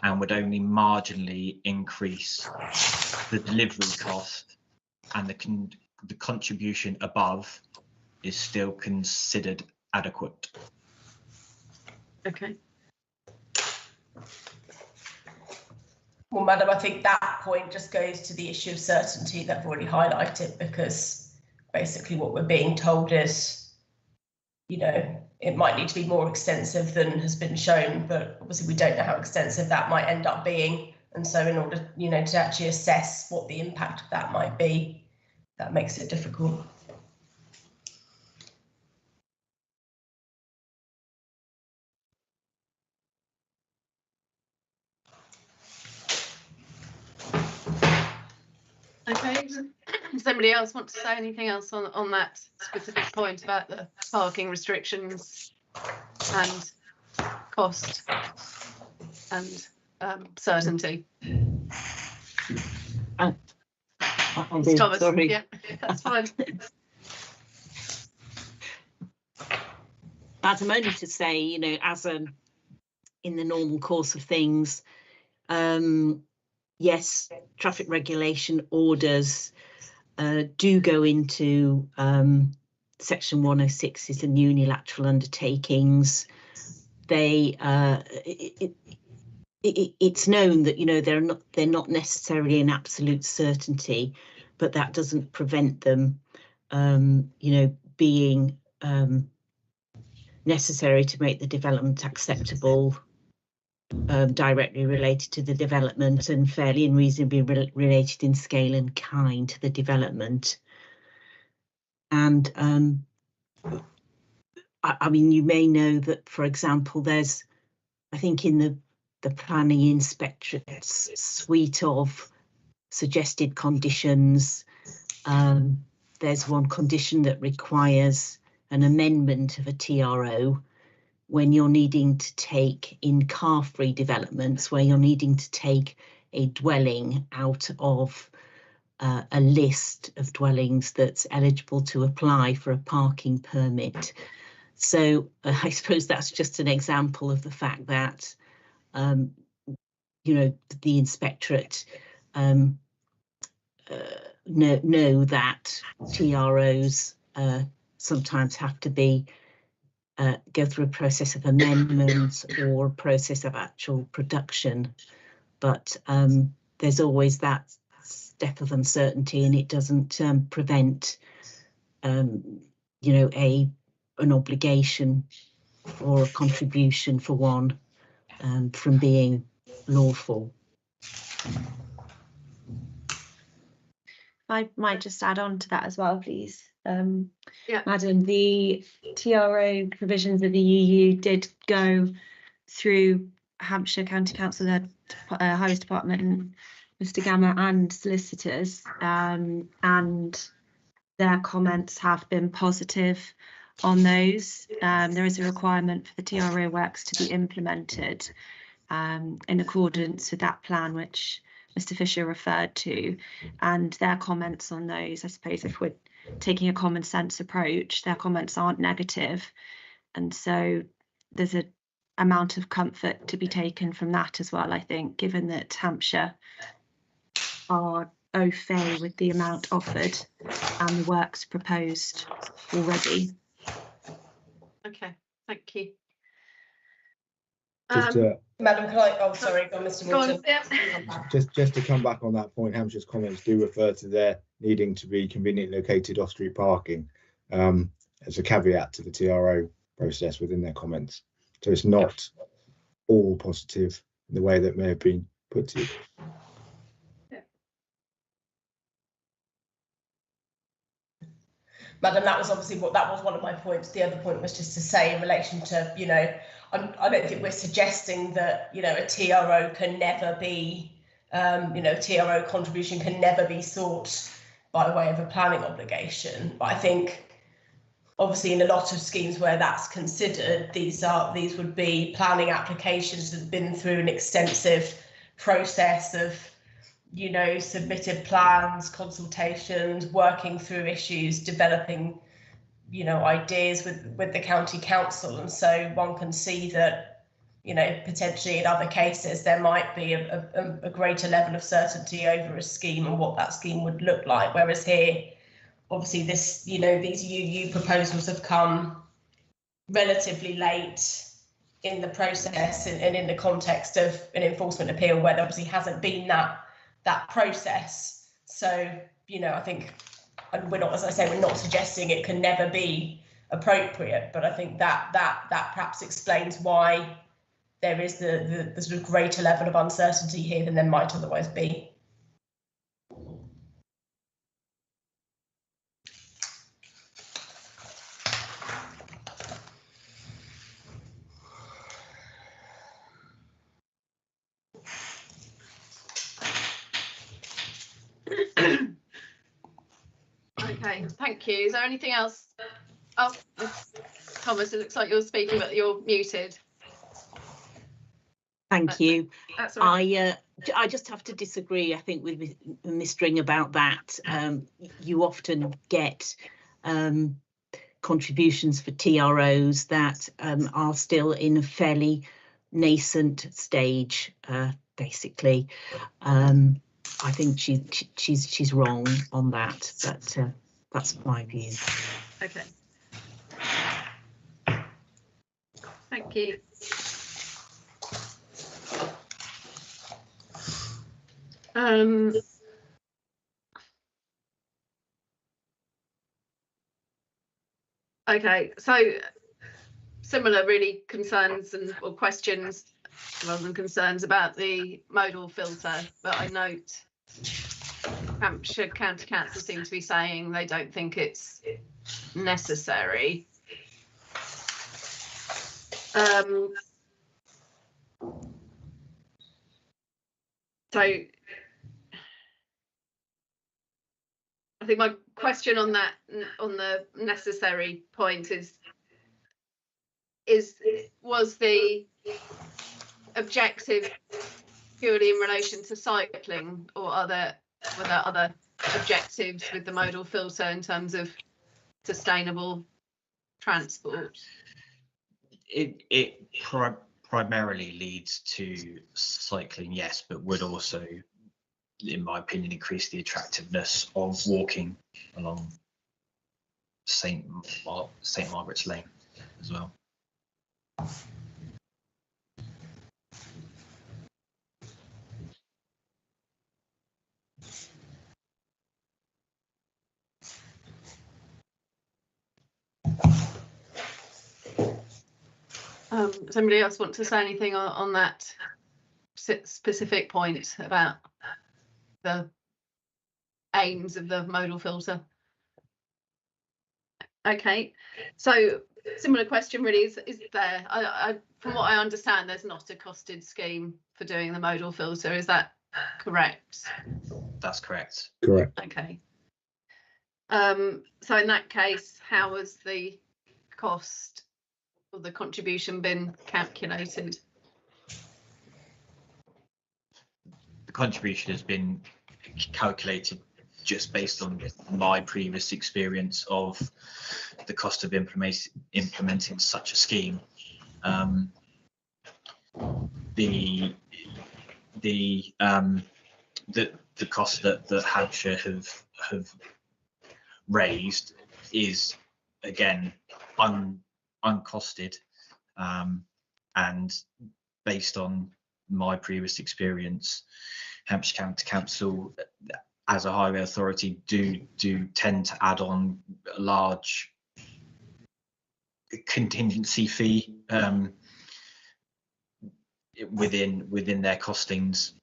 and would only marginally increase the delivery cost, and the contribution above is still considered adequate. Okay. Well, Madam, I think that point just goes to the issue of certainty that I've already highlighted, because basically what we're being told is, you know, it might need to be more extensive than has been shown, but obviously we don't know how extensive that might end up being. And so in order, you know, to actually assess what the impact of that might be, that makes it difficult. Okay, does anybody else want to say anything else on that specific point about the parking restrictions and cost and certainty? Thomas, sorry. yeah, that's fine. Madam, only to say, you know, as in the normal course of things, yes, traffic regulation orders do go into section 106 and unilateral undertakings. They it's known that, you know, they're not necessarily an absolute certainty, but that doesn't prevent them, you know, being necessary to make the development acceptable directly related to the development and fairly and reasonably related in scale and kind to the development. And I mean, you may know that, for example, there's, I think in the planning inspectorate's suite of suggested conditions, there's one condition that requires an amendment of a TRO when you're needing to take in car-free developments, where you're needing to take a dwelling out of a list of dwellings that's eligible to apply for a parking permit. So I suppose that's just an example of the fact that, you know, the inspectorate know that TROs sometimes have to be go through a process of amendments or a process of actual production, but there's always that step of uncertainty, and it doesn't prevent you know, an obligation or a contribution for one from being lawful. I might just add on to that as well, please. Yeah. Madam, the TRO provisions of the EU did go through Hampshire County Council, their Highways Department, Mr. Gamma, and solicitors, and their comments have been positive on those. There is a requirement for the TRO works to be implemented in accordance with that plan, which Mr. Fisher referred to, and their comments on those, I suppose, if we're taking a common sense approach, their comments aren't negative, and so there's an amount of comfort to be taken from that as well, I think, given that Hampshire are au fait with the amount offered and the works proposed already. Okay, thank you. Just Madam, can I? Oh, sorry, go on, Mr. Morton. just to come back on that point, Hampshire's comments do refer to their needing to be conveniently located off-street parking as a caveat to the TRO process within their comments. So it's not all positive in the way that may have been put to you. Madam, that was obviously that was one of my points. The other point was just to say in relation to, you know, I don't think we're suggesting that, you know, a TRO can never be, you know, TRO contribution can never be sought by way of a planning obligation. But I think obviously in a lot of schemes where that's considered, these would be planning applications that have been through an extensive process of, you know, submitted plans, consultations, working through issues, developing, you know, ideas with the county council. And so one can see that, you know, potentially in other cases there might be a greater level of certainty over a scheme and what that scheme would look like. Whereas here, obviously this, you know, these UU proposals have come relatively late in the process and in the context of an enforcement appeal where there obviously hasn't been that process. So, you know, I think, and we're not, as I say, we're not suggesting it can never be appropriate, but I think that perhaps explains why there is the sort of greater level of uncertainty here than there might otherwise be. Okay, thank you. Is there anything else? Oh, Thomas, it looks like you're speaking, but you're muted. Thank you. That's all right. I just have to disagree, I think, with Ms. String about that. You often get contributions for TROs that are still in a fairly nascent stage, basically. I think she's wrong on that, but that's my view. Okay. Thank you. Okay, so similar really concerns or questions rather than concerns about the modal filter, but I note Hampshire County Council seem to be saying they don't think it's necessary. So I think my question on that, on the necessary point, was the objective purely in relation to cycling, or were there other objectives with the modal filter in terms of sustainable transport? It primarily leads to cycling, yes, but would also, in my opinion, increase the attractiveness of walking along St Margaret's Lane as well. Somebody else want to say anything on that specific point about the aims of the modal filter? Okay, so similar question really is there, from what I understand, there's not a costed scheme for doing the modal filter, is that correct? That's correct. Correct. Okay. So in that case, how has the cost or the contribution been calculated? The contribution has been calculated just based on my previous experience of the cost of implementing such a scheme. The cost that Hampshire have raised is again uncosted, and based on my previous experience, Hampshire County Council as a highway authority do tend to add on a large contingency fee within their costings.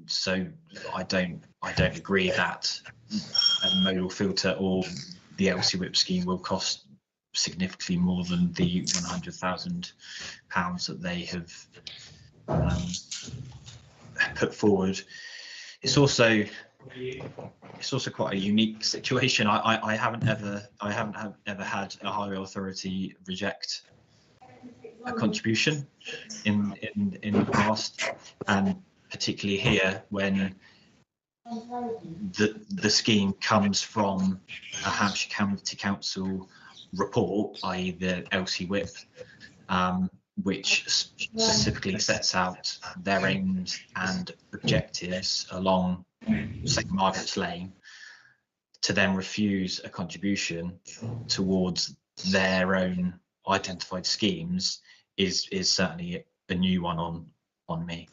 So I don't agree that a modal filter or the LC whip scheme will cost significantly more than the £100,000 that they have put forward. It's also quite a unique situation. I haven't ever had a highway authority reject a contribution in the past, and particularly here when the scheme comes from a Hampshire County Council report, i.e. the LC whip, which specifically sets out their aims and objectives along St Margaret's Lane, to then refuse a contribution towards their own identified schemes is certainly a new one on me.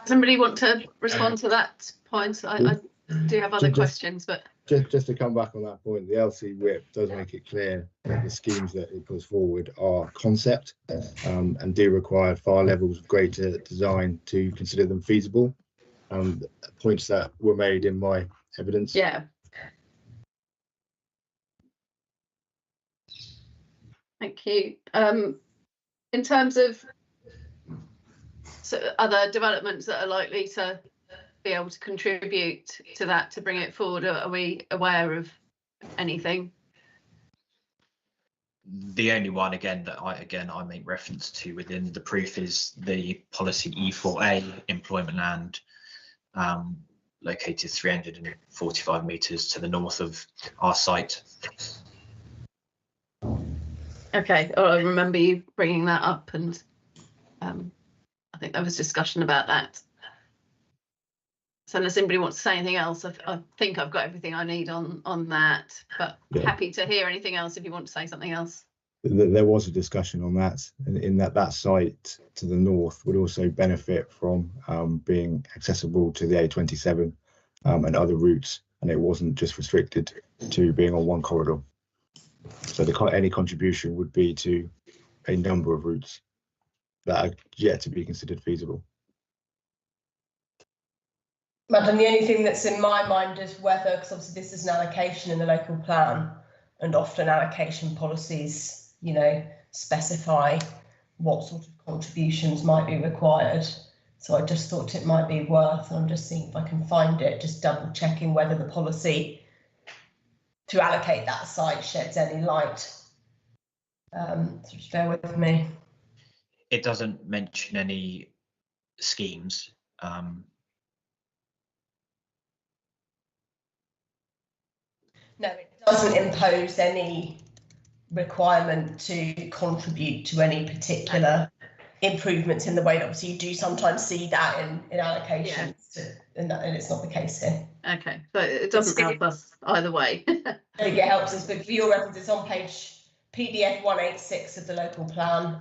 Somebody want to respond to that point? I do have other questions, but just to come back on that point, the LC whip does make it clear that the schemes that it puts forward are concept, and do require far levels of greater design to consider them feasible. Points that were made in my evidence. Yeah. Thank you. In terms of other developments that are likely to be able to contribute to that, to bring it forward, are we aware of anything? The only one that I make reference to within the proof is the policy E4A employment land, located 345 metres to the north of our site. Okay, I remember you bringing that up, and I think there was discussion about that. So unless anybody wants to say anything else, I think I've got everything I need on that, but Yeah. Happy to hear anything else if you want to say something else. There was a discussion on that, in that site to the north would also benefit from being accessible to the A27 and other routes, and it wasn't just restricted to being on one corridor. So any contribution would be to a number of routes that are yet to be considered feasible. Madam, the only thing that's in my mind is whether, because obviously this is an allocation in the local plan, and often allocation policies, you know, specify what sort of contributions might be required. So I just thought it might be worth, I'm just seeing if I can find it, just double checking whether the policy to allocate that site sheds any light. So just bear with me. It doesn't mention any schemes. No, it doesn't impose any requirement to contribute to any particular improvements in the way that obviously you do sometimes see that in allocations, and it's not the case here. Okay, so it doesn't help us either way. I think it helps us, but for your reference, it's on page PDF 186 of the local plan.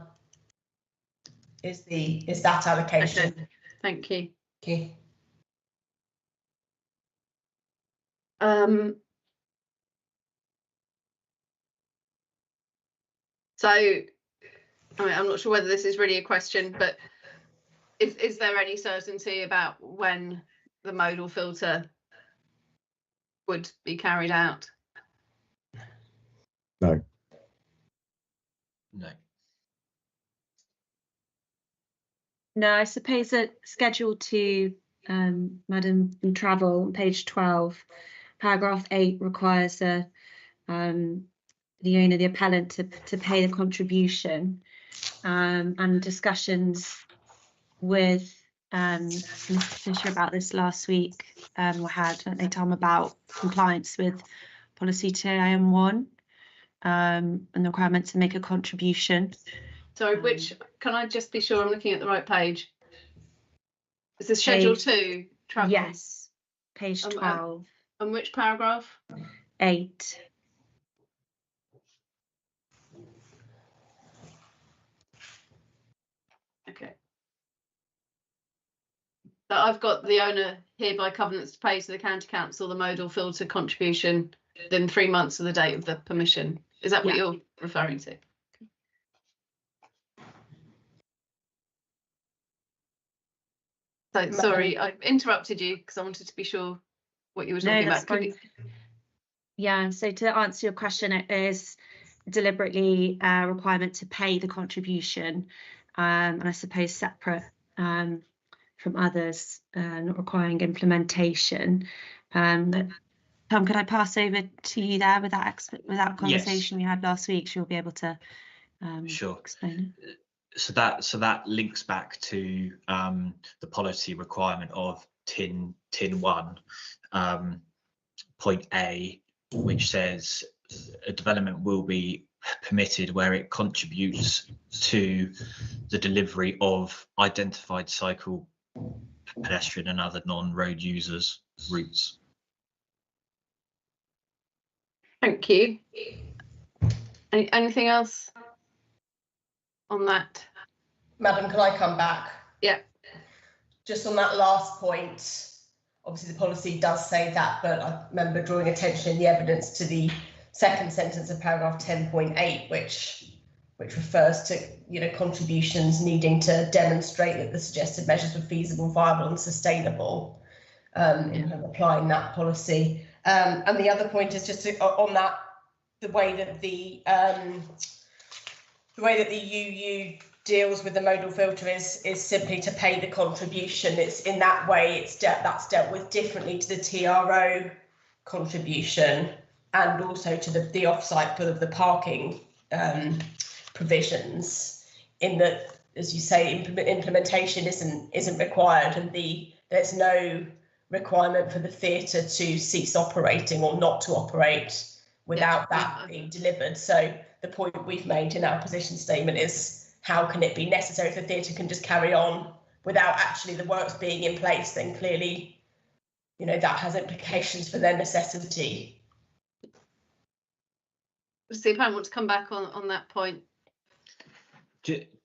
Is that allocation? Okay. Thank you. Thank you. So, I mean, I'm not sure whether this is really a question, but is there any certainty about when the modal filter would be carried out? No. No. No, I suppose that Schedule 2, Madam, in travel on page 12, paragraph 8 requires the owner, the appellant, to pay the contribution, and discussions with Mr. Fisher about this last week were had, weren't they, Tom, about compliance with policy 2AM1 and the requirement to make a contribution. Sorry, which, can I just be sure I'm looking at the right page? Is this Schedule 2 travel? Yes, page 12. And which paragraph? 8. Okay. So I've got the owner hereby covenants to pay to the county council the modal filter contribution within 3 months of the date of the permission. Is that what you're referring to? So sorry, I interrupted you because I wanted to be sure what you were talking about. Yeah, so to answer your question, it is deliberately a requirement to pay the contribution, and I suppose separate from others, not requiring implementation. Tom, could I pass over to you there with that conversation we had last week? She'll be able to Sure. explain it. So that links back to the policy requirement of tin 1, point A, which says a development will be permitted where it contributes to the delivery of identified cycle, pedestrian and other non-road users routes. Thank you. Anything else on that? Madam, can I come back? Yeah. Just on that last point, obviously the policy does say that, but I remember drawing attention in the evidence to the second sentence of paragraph 10.8, which refers to, you know, contributions needing to demonstrate that the suggested measures were feasible, viable and sustainable in applying that policy. And the other point is just on that, the way that the UU deals with the modal filter is simply to pay the contribution. It's in that way that's dealt with differently to the TRO contribution and also to the off-site of the parking provisions, in that, as you say, implementation isn't required, and there's no requirement for the theatre to cease operating or not to operate without that being delivered. So the point we've made in our position statement is, how can it be necessary if the theatre can just carry on without actually the works being in place? Then clearly, you know, that has implications for their necessity. Does the appellant want to come back on that point?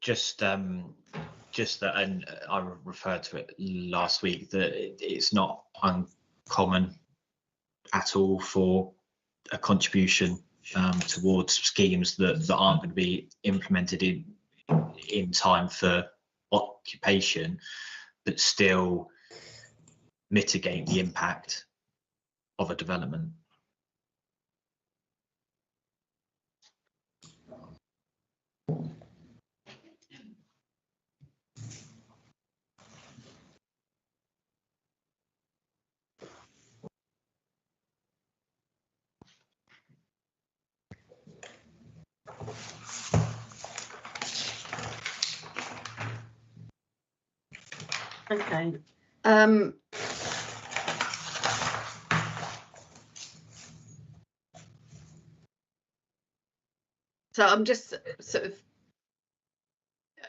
Just that, and I referred to it last week, that it's not uncommon at all for a contribution towards schemes that aren't going to be implemented in time for occupation, but still mitigate the impact of a development. Okay. So I'm just sort of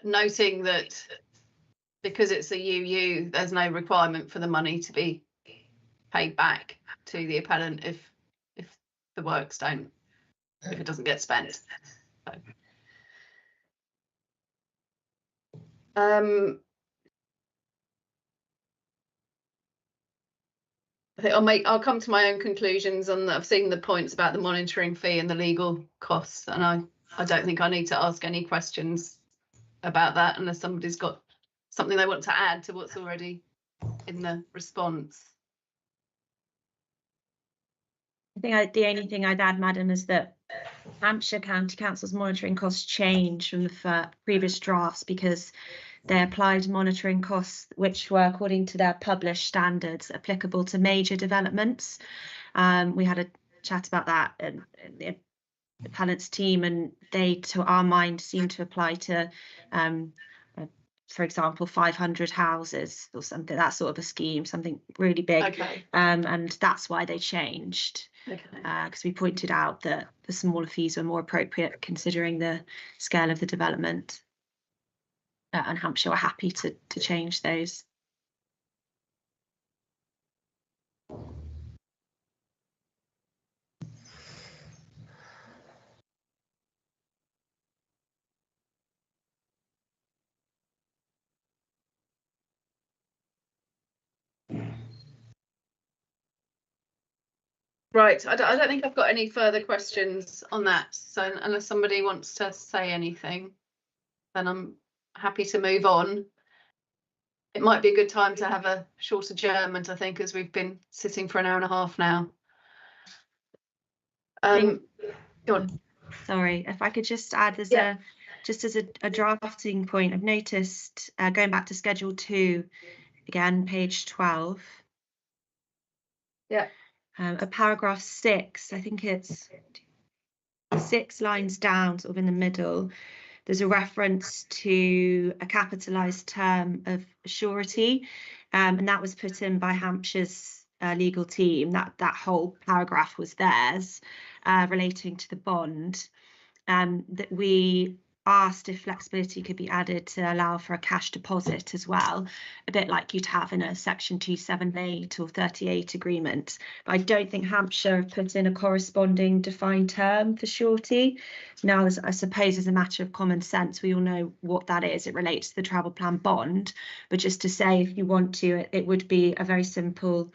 noting that because it's a UU, there's no requirement for the money to be paid back to the appellant if the works don't, if it doesn't get spent. So, I think I'll come to my own conclusions on that. I've seen the points about the monitoring fee and the legal costs, and I don't think I need to ask any questions about that unless somebody's got something they want to add to what's already in the response. I think the only thing I'd add, Madam, is that Hampshire County Council's monitoring costs changed from the previous drafts because they applied monitoring costs which were according to their published standards applicable to major developments. We had a chat about that in the appellant's team, and they, to our mind, seem to apply to, for example, 500 houses or something, that sort of a scheme, something really big. Okay. And that's why they changed. Okay. Because we pointed out that the smaller fees were more appropriate considering the scale of the development. And Hampshire were happy to change those. Right, I don't think I've got any further questions on that. So unless somebody wants to say anything, then I'm happy to move on. It might be a good time to have a short adjournment, I think, as we've been sitting for an hour and a half now. Go on. Sorry, if I could just add as a drafting point, I've noticed going back to Schedule 2, again, page 12. Yeah. At paragraph 6, I think it's 6 lines down, sort of in the middle, there's a reference to a capitalised term of surety, and that was put in by Hampshire's legal team. That whole paragraph was theirs, relating to the bond. That we asked if flexibility could be added to allow for a cash deposit as well, a bit like you'd have in a section 278 or 38 agreement. But I don't think Hampshire have put in a corresponding defined term for surety. Now, I suppose as a matter of common sense, we all know what that is. It relates to the travel plan bond. But just to say, if you want to, it would be a very simple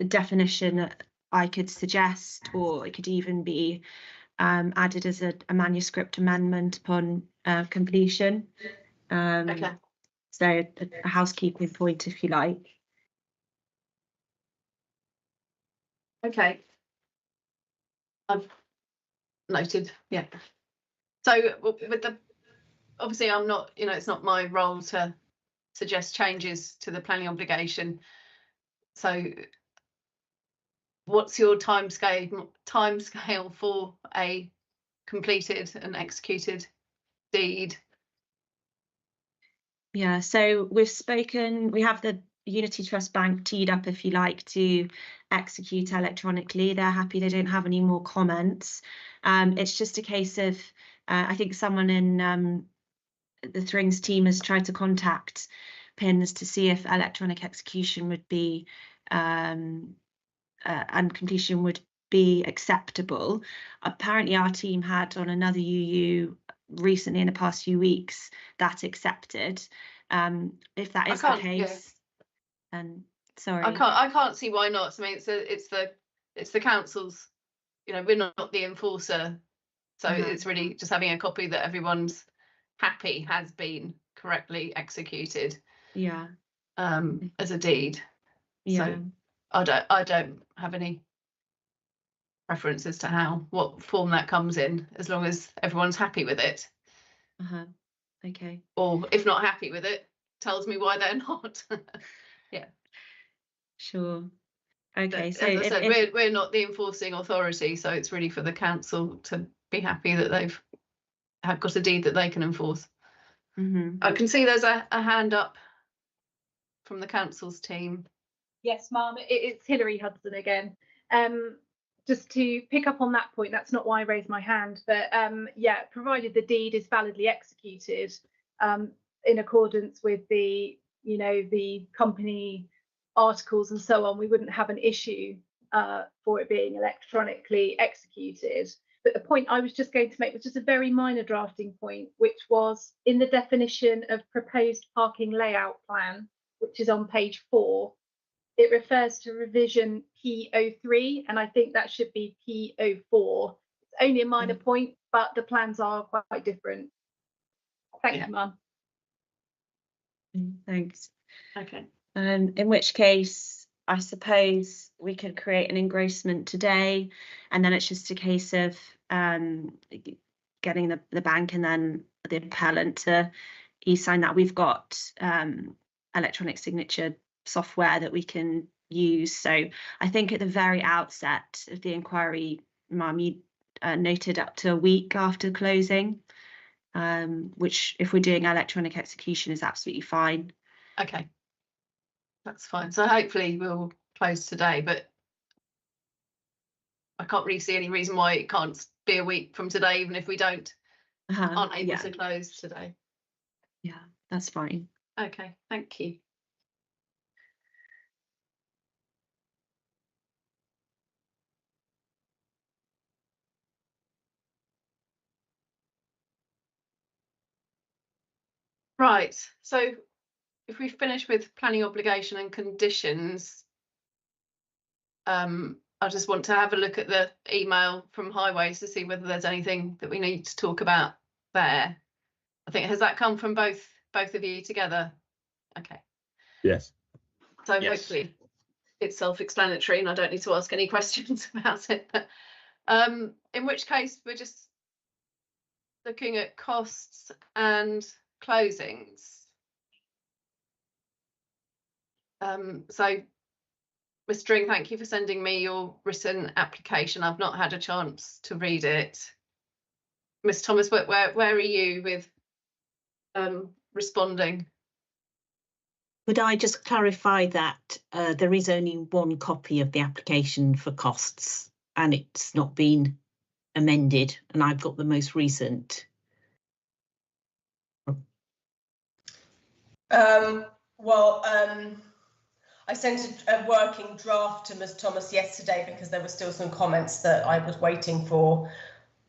definition that I could suggest, or it could even be added as a manuscript amendment upon completion. Okay. So a housekeeping point, if you like. Okay. I've noted. Yeah. So with the, obviously I'm not, it's not my role to suggest changes to the planning obligation. So what's your timescale for a completed and executed deed? Yeah, so we have the Unity Trust Bank teed up, if you like, to execute electronically. They're happy, they don't have any more comments. It's just a case of, I think someone in the Thrings team has tried to contact PINS to see if electronic execution would be and completion would be acceptable. Apparently our team had on another UU recently in the past few weeks that accepted. If that is the case, and sorry, I can't see why not. I mean, it's the council's you know, we're not the enforcer, so it's really just having a copy that everyone's happy has been correctly executed. Yeah. As a deed. Yeah. So I don't have any preference as to what form that comes in, as long as everyone's happy with it. Okay. Or if not happy with it, tells me why they're not. Yeah. Sure. Okay. But, So as I said, if we're not the enforcing authority, so it's really for the council to be happy that they've got a deed that they can enforce. I can see there's a hand up from the council's team. Yes, ma'am, it's Hilary Hudson again. Just to pick up on that point, that's not why I raised my hand, but yeah, provided the deed is validly executed in accordance with the, you know, the company articles and so on, we wouldn't have an issue for it being electronically executed. But the point I was just going to make was just a very minor drafting point, which was in the definition of proposed parking layout plan, which is on page 4. It refers to revision P03, and I think that should be P04. It's only a minor point, but the plans are quite different. Thank you, Mum. Thanks. Okay. In which case, I suppose we could create an engrossment today, and then it's just a case of getting the bank and then the appellant to e-sign that. We've got electronic signature software that we can use. So I think at the very outset of the inquiry, Mum, you noted up to a week after closing, which if we're doing electronic execution is absolutely fine. Okay, that's fine. So hopefully we'll close today, but I can't really see any reason why it can't be a week from today, even if we aren't able to close today. Yeah, that's fine. Okay, thank you. Right, so if we finish with planning obligation and conditions, I just want to have a look at the email from Highways to see whether there's anything that we need to talk about there. I think, has that come from both of you together? Okay. Yes. So Yes. hopefully it's self-explanatory and I don't need to ask any questions about it. But, in which case we're just looking at costs and closings. So Ms. String, thank you for sending me your written application. I've not had a chance to read it. Ms. Thomas, where are you with responding? Could I just clarify that there is only one copy of the application for costs and it's not been amended, and I've got the most recent. I sent a working draft to Ms. Thomas yesterday because there were still some comments that I was waiting for.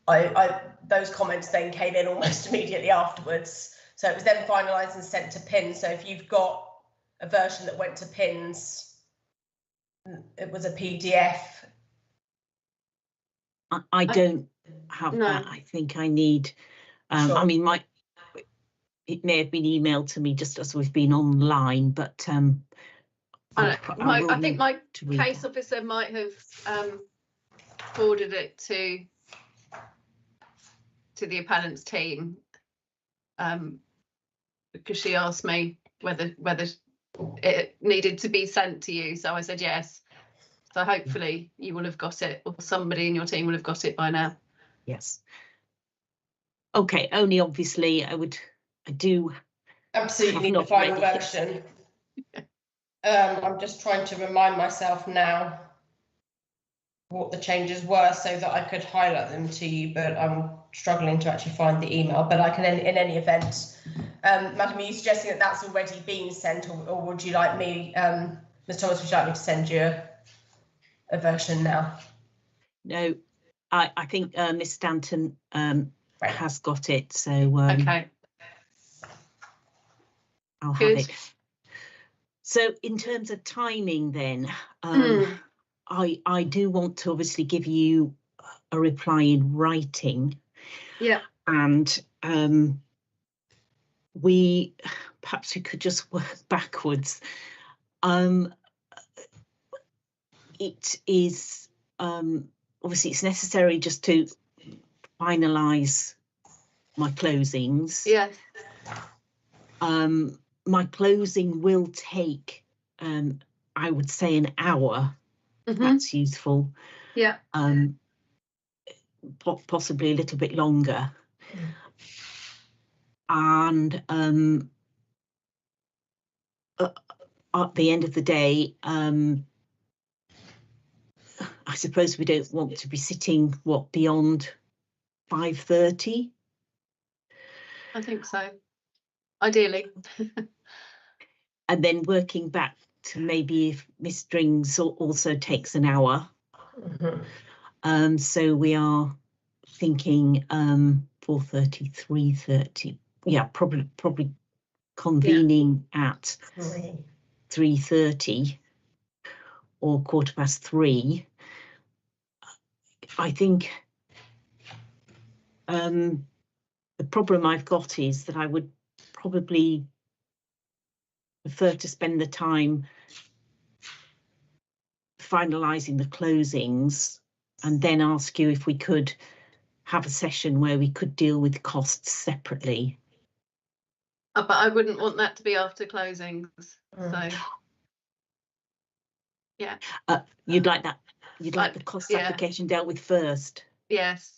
Those comments then came in almost immediately afterwards. So it was then finalised and sent to PINS. So if you've got a version that went to PINS, it was a PDF. I don't have that. I think I need, Sure. I mean, it may have been emailed to me just as we've been online, but I think my case officer might have forwarded it to the appellant's team because she asked me whether it needed to be sent to you, so I said yes. So hopefully you will have got it, or somebody in your team will have got it by now. Yes. Okay, only obviously I do absolutely need the final version. I'm just trying to remind myself now what the changes were so that I could highlight them to you, but I'm struggling to actually find the email. But I can, in any event, Madam, are you suggesting that that's already been sent, or would you like me, Ms. Thomas, would you like me to send you a version now? No, I think Miss Stanton has got it, so okay, I'll have it. So in terms of timing then, I do want to obviously give you a reply in writing. Yeah. And perhaps we could just work backwards. It is obviously it's necessary just to finalise my closings. Yes. My closing will take, I would say, an hour. That's useful. Yeah. Possibly a little bit longer. And at the end of the day, I suppose we don't want to be sitting beyond 5:30. I think so, ideally. And then working back to maybe if Miss Strings also takes an hour. So we are thinking 4:30, 3:30. Yeah, probably convening at 3:30 or 3:15. I think the problem I've got is that I would probably prefer to spend the time finalising the closings and then ask you if we could have a session where we could deal with costs separately. But I wouldn't want that to be after closings. So yeah. You'd like that? You'd like the cost application dealt with first? Yes.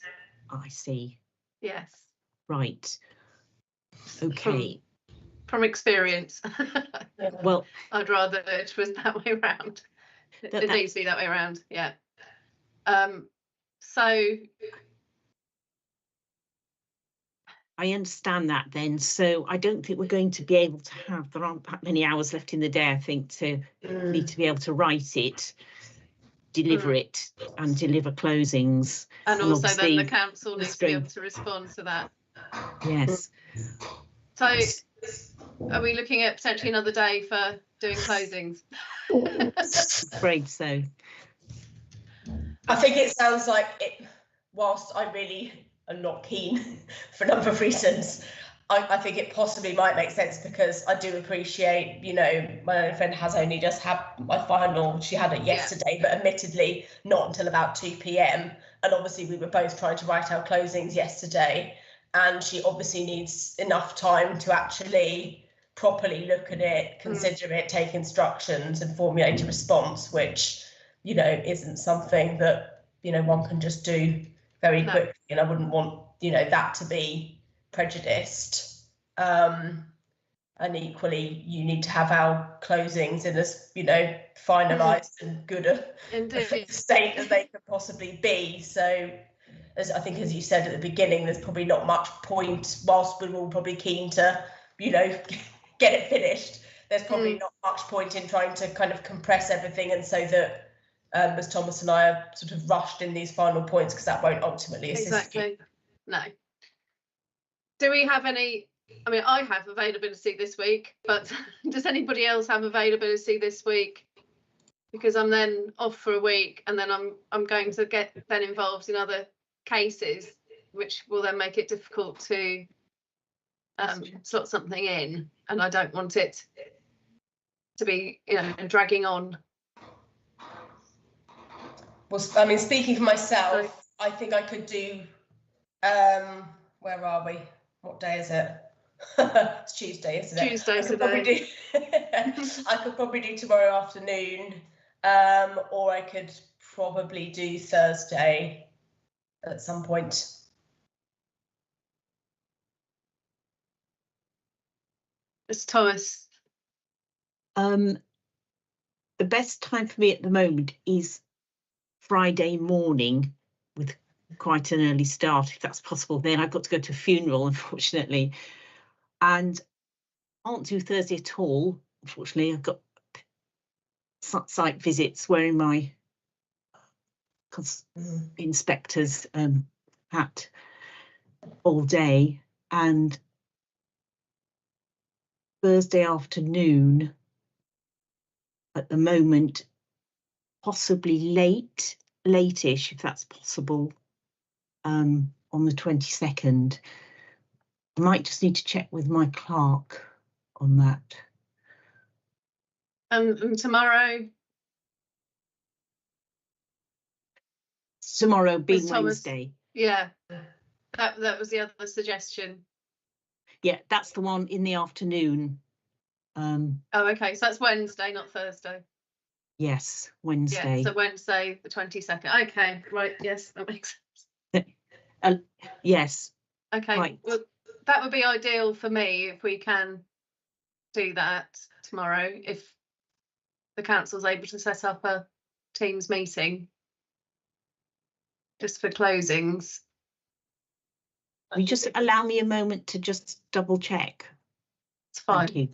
I see. Yes. Right. Okay. From experience. Well, I'd rather it was that way around. It needs to be that way around. Yeah. So I understand that then. So I don't think we're going to be able to have, there aren't that many hours left in the day, I think, to need to be able to write it, deliver it and deliver closings. And also then the council needs to be able to respond to that. Yes. So are we looking at potentially another day for doing closings? I'm afraid so. I think it sounds like it, whilst I really am not keen for a number of reasons, I think it possibly might make sense because I do appreciate, you know, my own friend has only just had my final, she had it yesterday, but admittedly not until about 2 p.m. And obviously we were both trying to write our closings yesterday. And she obviously needs enough time to actually properly look at it, consider it, take instructions and formulate a response, which, you know, isn't something that, you know, one can just do very quickly. And I wouldn't want, you know, that to be prejudiced. And equally, you need to have our closings in as, you know, finalised and good a state as they could possibly be. So, as I think, as you said at the beginning, there's probably not much point, whilst we're all probably keen to, you know, get it finished, there's probably not much point in trying to kind of compress everything, and so that as Thomas and I are sort of rushed in these final points, because that won't ultimately assist you. No. Do we have any, I mean, I have availability this week, but does anybody else have availability this week? Because I'm then off for a week and then I'm going to get then involved in other cases, which will then make it difficult to slot something in, and I don't want it to be, you know, dragging on. Well, I mean, speaking for myself, I think I could do, where are we? What day is it? It's Tuesday, isn't it? Tuesday today. I could probably do tomorrow afternoon, or I could probably do Thursday at some point. It's Thomas. The best time for me at the moment is Friday morning with quite an early start, if that's possible. Then I've got to go to a funeral, unfortunately, and I can't do Thursday at all. Unfortunately, I've got site visits wearing my inspector's hat all day, and Thursday afternoon at the moment, possibly late late-ish, if that's possible, on the 22nd. I might just need to check with my clerk on that. And tomorrow? Tomorrow being Thomas, Wednesday. yeah, that was the other suggestion. Yeah, that's the one in the afternoon. Oh, okay, so that's Wednesday, not Thursday. Yes, Wednesday. Yeah, so Wednesday the 22nd. Okay, right, yes, that makes sense. Yes. Okay, right. well, that would be ideal for me if we can do that tomorrow, if the council's able to set up a Teams meeting just for closings. Will you just allow me a moment to just double check? It's fine. Thank you.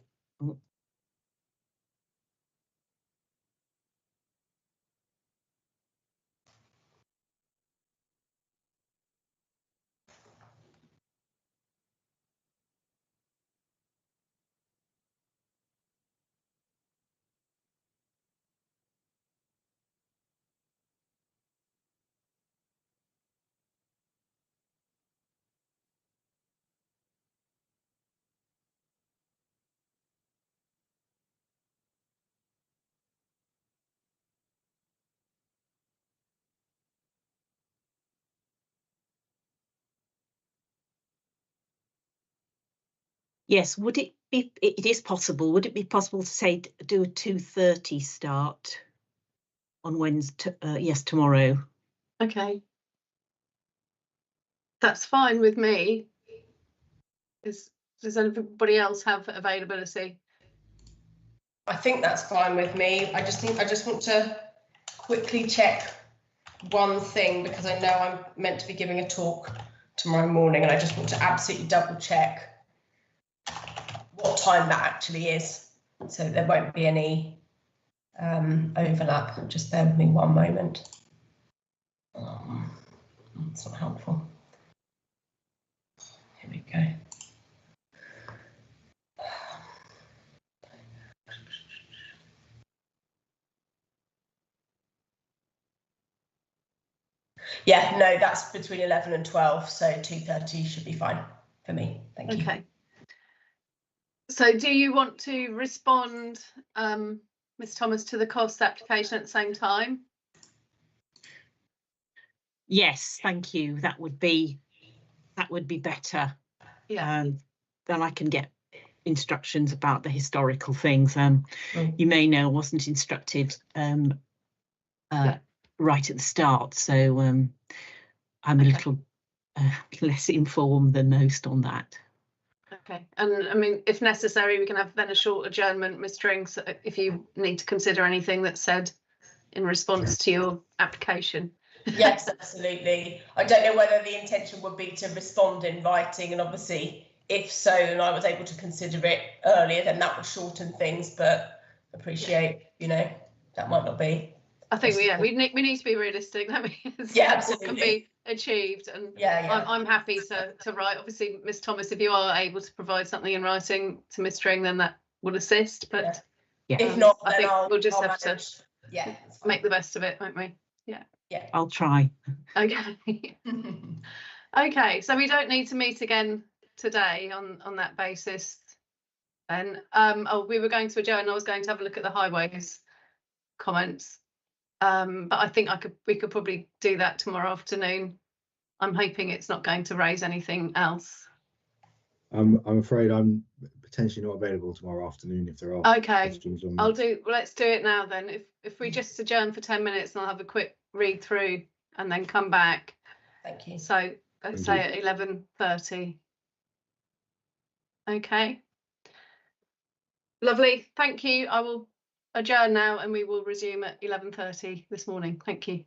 Yes, would it be, it is possible, would it be possible to say, do a 2:30 start on Wednesday, yes, tomorrow? Okay. That's fine with me. Does anybody else have availability? I think that's fine with me. I just want to quickly check one thing, because I know I'm meant to be giving a talk tomorrow morning, and I just want to absolutely double check what time that actually is, so there won't be any overlap. Just bear with me one moment. That's not helpful. Here we go. Yeah, no, that's between 11 and 12, so 2:30 should be fine for me. Thank you. Okay. So do you want to respond, Ms Thomas, to the cost application at the same time? Yes, thank you. That would be better. Yeah. Then I can get instructions about the historical things. You may know I wasn't instructed right at the start, so I'm a little less informed than most on that. Okay, and I mean, if necessary, we can have then a short adjournment, Ms Drinks, if you need to consider anything that's said in response to your application. Yes, absolutely. I don't know whether the intention would be to respond in writing, and obviously if so, and I was able to consider it earlier, then that would shorten things, but appreciate, you know, that might not be. I think we need to be realistic. That means yeah, what can be achieved, and I'm happy to write. Obviously, Ms Thomas, if you are able to provide something in writing to Ms String, then that will assist. But if not, I think we'll just have manage. to make the best of it, won't we? Yeah. Yeah. I'll try. Okay. Okay, so we don't need to meet again today on that basis. Then we were going to adjourn. I was going to have a look at the highways comments. But I think we could probably do that tomorrow afternoon. I'm hoping it's not going to raise anything else. I'm afraid I'm potentially not available tomorrow afternoon if there are questions on that. Let's do it now then. If we just adjourn for 10 minutes, and I'll have a quick read through and then come back. Thank you. So let's say at 11:30. Okay. Lovely. Thank you. I will adjourn now, and we will resume at 11:30 this morning. Thank you.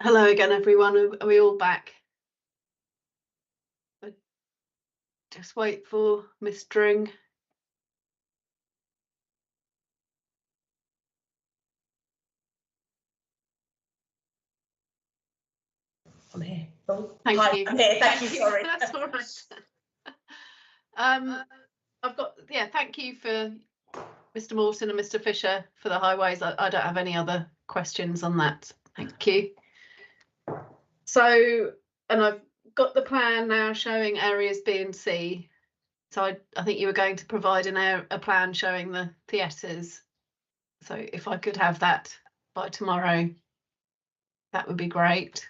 Hello again, everyone. Are we all back? Just wait for Miss Dring. I'm here. Oh, Thank hi, you. I'm here. Thank you. Sorry. That's all right. I've got, yeah, thank you for Mr. Morton and Mr. Fisher for the highways. I don't have any other questions on that. Thank you. So, and I've got the plan now showing areas B and C. So I think you were going to provide a plan showing the theatres. So if I could have that by tomorrow, that would be great.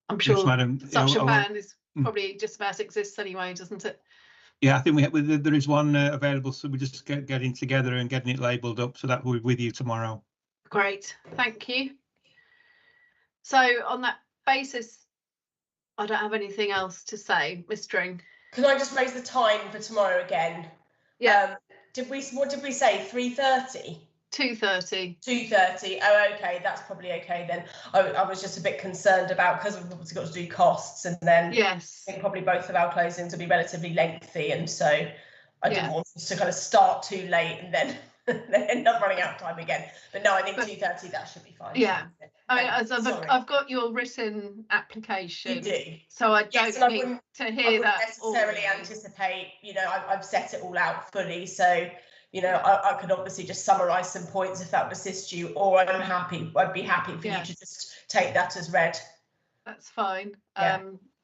I'm sure Yes, madam. such a plan is probably just about exists anyway, doesn't it? Yeah, I think there is one available, so we're just getting together and getting it labelled up, so that will be with you tomorrow. Great, thank you. So on that basis, I don't have anything else to say, Miss Dring. Can I just raise the time for tomorrow again? Yeah. What did we say? 3:30? 2:30. 2:30. Oh, okay, that's probably okay then. I was just a bit concerned about, because we've obviously got to do costs, and then yes, I think probably both of our closings will be relatively lengthy, and so I didn't want us to kind of start too late and then end up running out of time again. But no, I think 2:30, that should be fine. Yeah. I mean, as I've got your written application. You do. So I don't need to hear that. I wouldn't necessarily anticipate, you know, I've set it all out fully, so you know, I could obviously just summarise some points if that would assist you, or I'd be happy for you to just take that as read. That's fine. Yeah.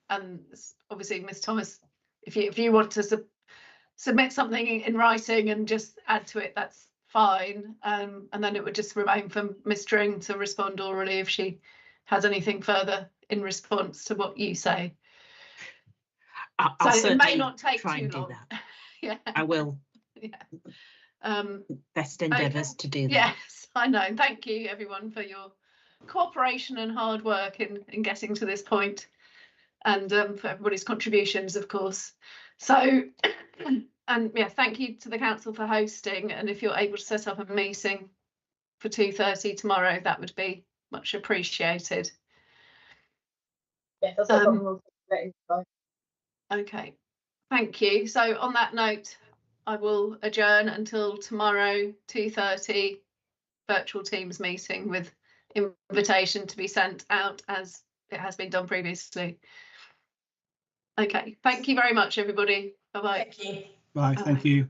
And obviously, Miss Thomas, if you want to submit something in writing and just add to it, that's fine. And then it would just remain for Miss Dring to respond orally if she has anything further in response to what you say. I'll so it may not take try too and long. do that. Yeah. I will. Yeah. Best endeavours to do that. Yes, I know. Thank you, everyone, for your cooperation and hard work in getting to this point, and for everybody's contributions, of course. So, and yeah, thank you to the council for hosting. And if you're able to set up a meeting for 2:30 tomorrow, that would be much appreciated. Yes, that's no problem. Okay, thank you. So on that note, I will adjourn until tomorrow, 2:30, virtual Teams meeting with invitation to be sent out as it has been done previously. Okay, thank you very much, everybody. Bye-bye. Thank you. Bye, thank you.